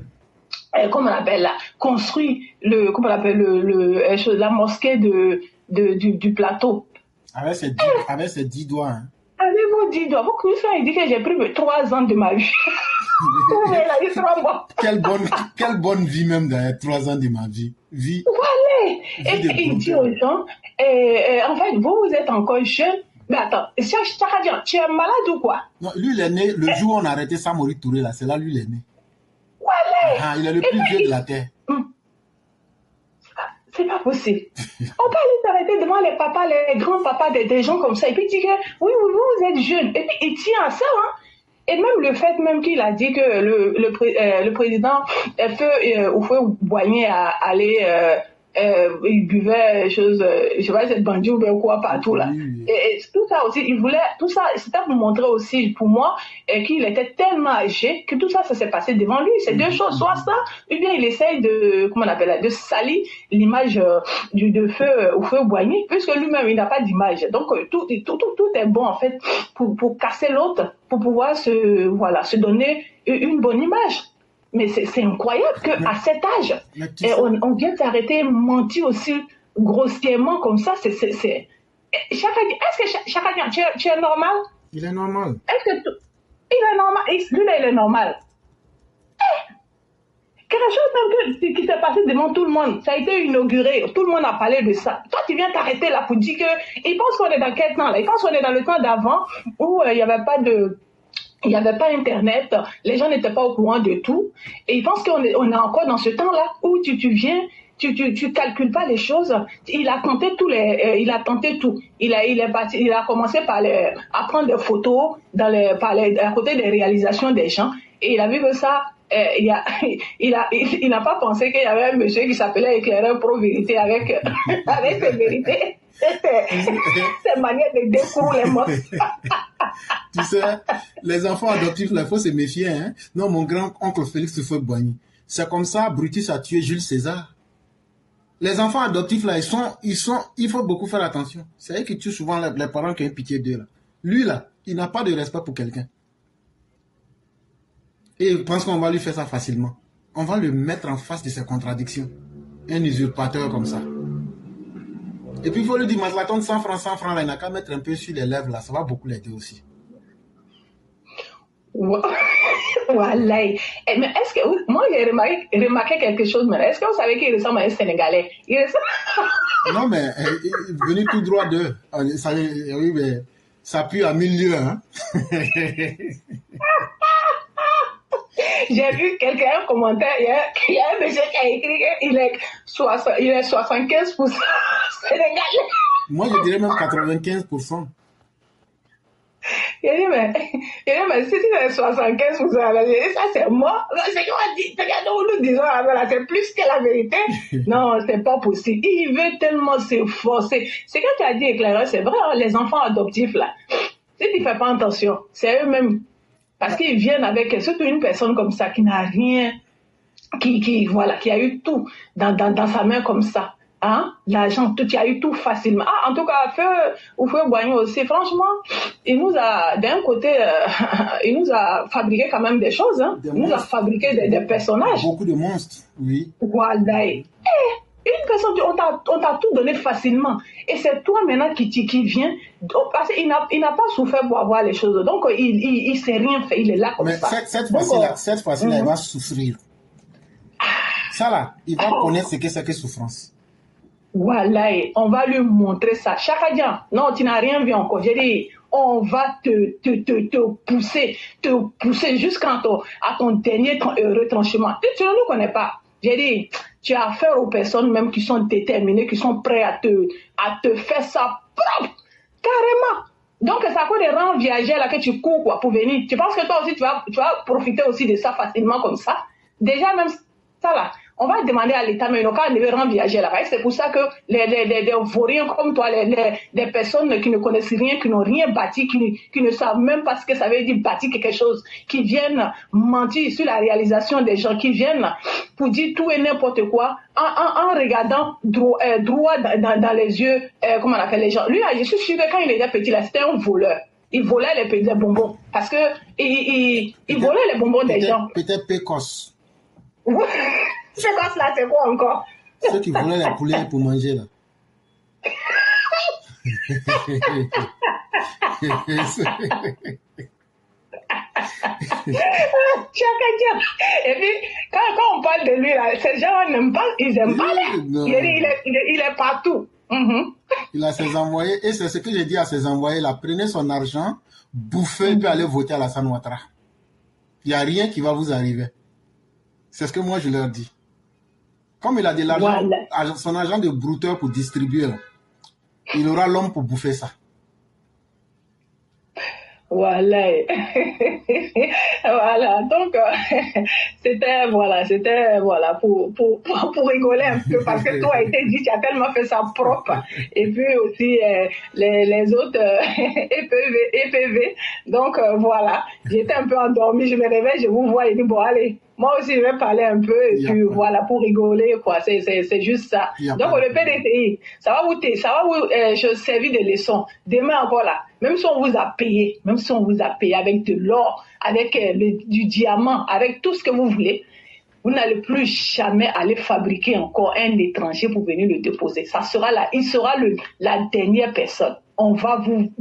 comment on appelle là, construit la mosquée du plateau. Avec ses 10 doigts. Hein. Avec vos 10 doigts. Vous connaissez, il dit que j'ai pris 3 ans de ma vie. Il a eu 3 mois. Quelle bonne vie même dans 3 ans de ma vie. Voilà. Et puis il dit aux gens, en fait, vous êtes encore jeune. Mais attends, Charadian, tu es malade ou quoi? Non, lui, il est né le jour où on a arrêté Samori Touré, là. C'est là, lui, il est né. Voilà. Il est le plus vieux de la terre. C'est pas possible. On peut aller s'arrêter devant les papas, les grands-papas des gens comme ça, et puis dire que oui, vous êtes jeune. Et puis il tient à ça, hein. Et même le fait même qu'il a dit que le président Houphouët-Boigny a allé il buvait choses, je sais pas, cette bandit ou bien quoi partout là. Oui. Et tout ça aussi, il voulait, tout ça, c'était pour montrer aussi pour moi qu'il était tellement âgé que tout ça, ça s'est passé devant lui. C'est deux choses, soit ça, ou bien il essaye de, comment on appelle là, de salir l'image de feu Houphouët-Boigny, puisque lui-même il n'a pas d'image. Donc tout est bon en fait pour casser l'autre, pour pouvoir se donner une bonne image. Mais c'est incroyable qu'à cet âge, on vient s'arrêter, mentir aussi grossièrement comme ça. Est-ce que Charadian, tu es normal? Il est normal. Est-ce que il est normal? Lui-là, il est normal. Quelque chose même qui s'est passé devant tout le monde, ça a été inauguré, tout le monde a parlé de ça. Toi, tu viens t'arrêter là pour dire que... Il pense qu'on est dans quel temps là? Il pense qu'on est dans le temps d'avant où il n'y avait pas de... Il n'y avait pas Internet, les gens n'étaient pas au courant de tout. Et ils pensent qu'on est encore dans ce temps-là où tu viens, tu calcules pas les choses. Il a tenté il a tenté tout. Il a commencé par à prendre des photos à côté des réalisations des gens. Et il a vu que ça, il n'a pas pensé qu'il y avait un monsieur qui s'appelait Éclaireur Pro-Vérité avec ses vérités. Cette manière de découvrir les mots. Tu sais, les enfants adoptifs, il faut se méfier. Hein? Non, mon grand-oncle Félix Houphouët-Boigny. C'est comme ça, Brutus a tué Jules César. Les enfants adoptifs, là, il faut beaucoup faire attention. C'est eux qui tuent souvent les parents qui ont pitié d'eux. Là. Lui, là, il n'a pas de respect pour quelqu'un. Et il pense qu'on va lui faire ça facilement. On va le mettre en face de ses contradictions. Un usurpateur comme ça. Et puis il faut lui dire, Matlaton, 100 francs, là, il n'a qu'à mettre un peu sur les lèvres, là, ça va beaucoup l'aider aussi. Voilà. Mais est-ce que, moi j'ai remarqué quelque chose, mais est-ce que vous savez qu'il ressemble à un Sénégalais? Il ressemble... Non, mais il est venu tout droit d'eux. Oui, mais ça pue à 1000 lieues, hein. J'ai vu un commentaire hier, il y a un monsieur qui a écrit qu'il est 75% Sénégalais. Moi, je dirais même 95%. mais si c'est 75%, là, ça c'est moi. C'est nous disons, là, c'est plus que la vérité. Non, c'est pas possible. Il veut tellement s'efforcer. C'est quand tu as dit éclaireur, c'est vrai, hein, les enfants adoptifs, là. Si tu fais pas attention, c'est eux-mêmes. Parce qu'ils viennent avec, surtout une personne comme ça, qui n'a rien, qui a eu tout dans sa main comme ça. Hein? L'argent, tout, il a eu tout facilement. Ah, en tout cas, Feu Boigny aussi, franchement, il nous a, d'un côté, il nous a fabriqué quand même des choses, hein. Il nous a fabriqué des personnages. Beaucoup de monstres, oui. Voilà. Une personne, on t'a tout donné facilement. Et c'est toi maintenant qui vient, parce qu'il n'a pas souffert pour avoir les choses. Donc, il s'est rien fait, il est là comme ça. Mais cette fois-ci, il va souffrir. Ça là, il va connaître ce que c'est que souffrance. Voilà, on va lui montrer ça. Chakadjan, non, tu n'as rien vu encore. J'ai dit, on va te pousser jusqu'à ton dernier retranchement. Tu ne nous connais pas. J'ai dit, tu as affaire aux personnes même qui sont déterminées, qui sont prêtes à te faire ça propre, carrément. Donc, ça coûte des rangs viagers là que tu cours quoi, pour venir. Tu penses que toi aussi, tu vas profiter aussi de ça facilement comme ça? Déjà, même ça là, on va demander à l'État, mais ils n'ont qu'à lever rang viager là. C'est pour ça que les vauriens comme toi, les personnes qui ne connaissent rien, qui n'ont rien bâti, qui ne savent même pas ce que ça veut dire bâtir quelque chose, qui viennent mentir sur la réalisation des gens, qui viennent pour dire tout et n'importe quoi, en regardant droit dans les yeux, comment on appelle les gens. Lui, là, je suis sûr que quand il était petit, là, c'était un voleur. Il volait les bonbons. Parce que il volait les bonbons des gens. Peut-être précoce. C'est quoi cela, c'est quoi encore? Ceux qui volaient les poulets pour manger, là. Et puis, quand on parle de lui, là, ces gens n'aiment pas, ils aiment pas. Il est partout. Il a ses envoyés, et c'est ce que j'ai dit à ses envoyés, là, prenez son argent, bouffez, puis allez voter à Alassane Ouattara. Il n'y a rien qui va vous arriver. C'est ce que moi je leur dis. Comme il a de l'argent, voilà, son argent de brouteur pour distribuer, là, il aura l'homme pour bouffer ça. Voilà. Voilà. Donc, c'était pour rigoler un peu parce que tout a été dit, tu as tellement fait ça propre. Et puis aussi, les autres EPV. Donc, voilà. J'étais un peu endormie, je me réveille, je vous vois et dis, bon, allez. Moi aussi, je vais parler un peu, et puis voilà, pour rigoler, quoi. C'est juste ça. Donc, le PDCI, ça va vous servir de leçon. Demain encore là, même si on vous a payé avec de l'or, avec du diamant, avec tout ce que vous voulez, vous n'allez plus jamais aller fabriquer encore un étranger pour venir le déposer. Ça sera là, il sera la dernière personne. On va vous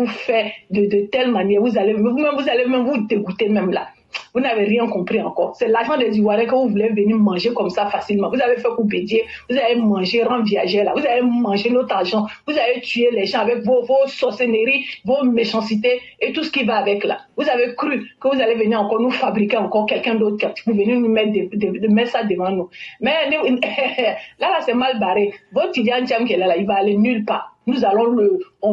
faire de telle manière, vous allez même vous dégoûter même là. Vous n'avez rien compris encore. C'est l'argent des Ivoiriens que vous voulez venir manger comme ça facilement. Vous avez fait Koubédié, vous avez mangé rang viager là, vous avez mangé notre argent, vous avez tué les gens avec vos sorcelleries, vos méchancetés et tout ce qui va avec là. Vous avez cru que vous allez venir encore nous fabriquer encore quelqu'un d'autre pour venir nous mettre de mettre ça devant nous. Mais là c'est mal barré. Votre Tidiane Thiam qui est là, il va aller nulle part. On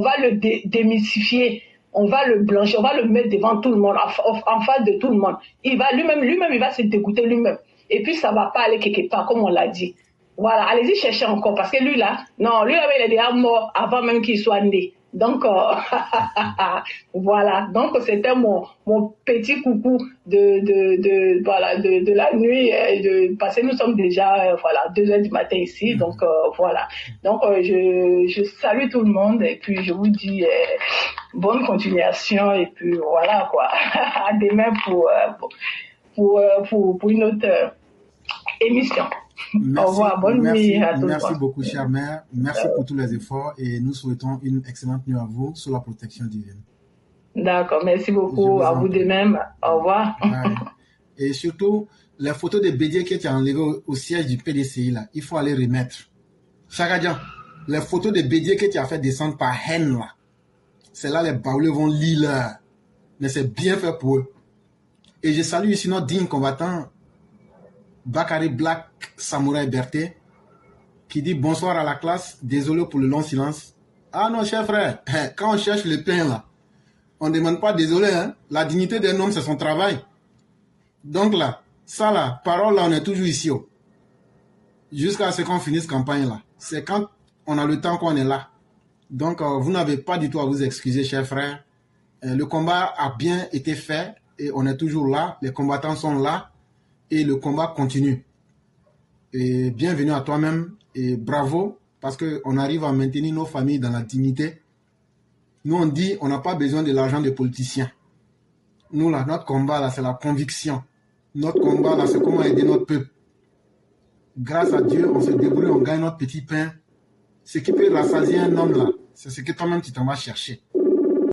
va le démystifier. On va le blanchir, on va le mettre devant tout le monde, en face de tout le monde. Il va lui-même, il va se dégoûter lui-même. Et puis, ça va pas aller quelque part, comme on l'a dit. Voilà, allez-y chercher encore, parce que lui, là, il est déjà mort avant même qu'il soit né. Donc, voilà. Donc, c'était mon petit coucou de la nuit. Parce que nous sommes déjà, 2h du matin ici. Donc, voilà. Donc, je salue tout le monde et puis je vous dis bonne continuation et puis voilà, quoi. À demain pour une autre émission. Merci, au revoir, bonne nuit à tous. Merci beaucoup, chère mère. Merci pour tous les efforts et nous souhaitons une excellente nuit à vous sous la protection divine. D'accord, merci beaucoup à vous de même. Au revoir. Ouais. Et surtout, les photos de Bédié que tu as enlevées au siège du PDCI, là, il faut aller remettre. Chakadjan, les photos de Bédié que tu as fait descendre par haine, là, c'est là les Baoulés vont lire là. Mais c'est bien fait pour eux. Et je salue ici notre digne combattant, Bakary Black Samouraï Berthe, qui dit bonsoir à la classe, désolé pour le long silence. Ah non, cher frère, quand on cherche le pain là, on ne demande pas désolé. Hein. La dignité d'un homme, c'est son travail. Donc là, ça là, parole là, on est toujours ici. Oh. Jusqu'à ce qu'on finisse campagne là. C'est quand on a le temps qu'on est là. Donc, vous n'avez pas du tout à vous excuser, chers frères. Le combat a bien été fait et on est toujours là. Les combattants sont là et le combat continue. Et bienvenue à toi-même et bravo parce qu'on arrive à maintenir nos familles dans la dignité. Nous, on dit on n'a pas besoin de l'argent des politiciens. Nous, là, notre combat, là, c'est la conviction. Notre combat, là, c'est comment aider notre peuple. Grâce à Dieu, on se débrouille, on gagne notre petit pain. Ce qui peut rassasier un homme, là, c'est ce que toi-même, tu t'en vas chercher.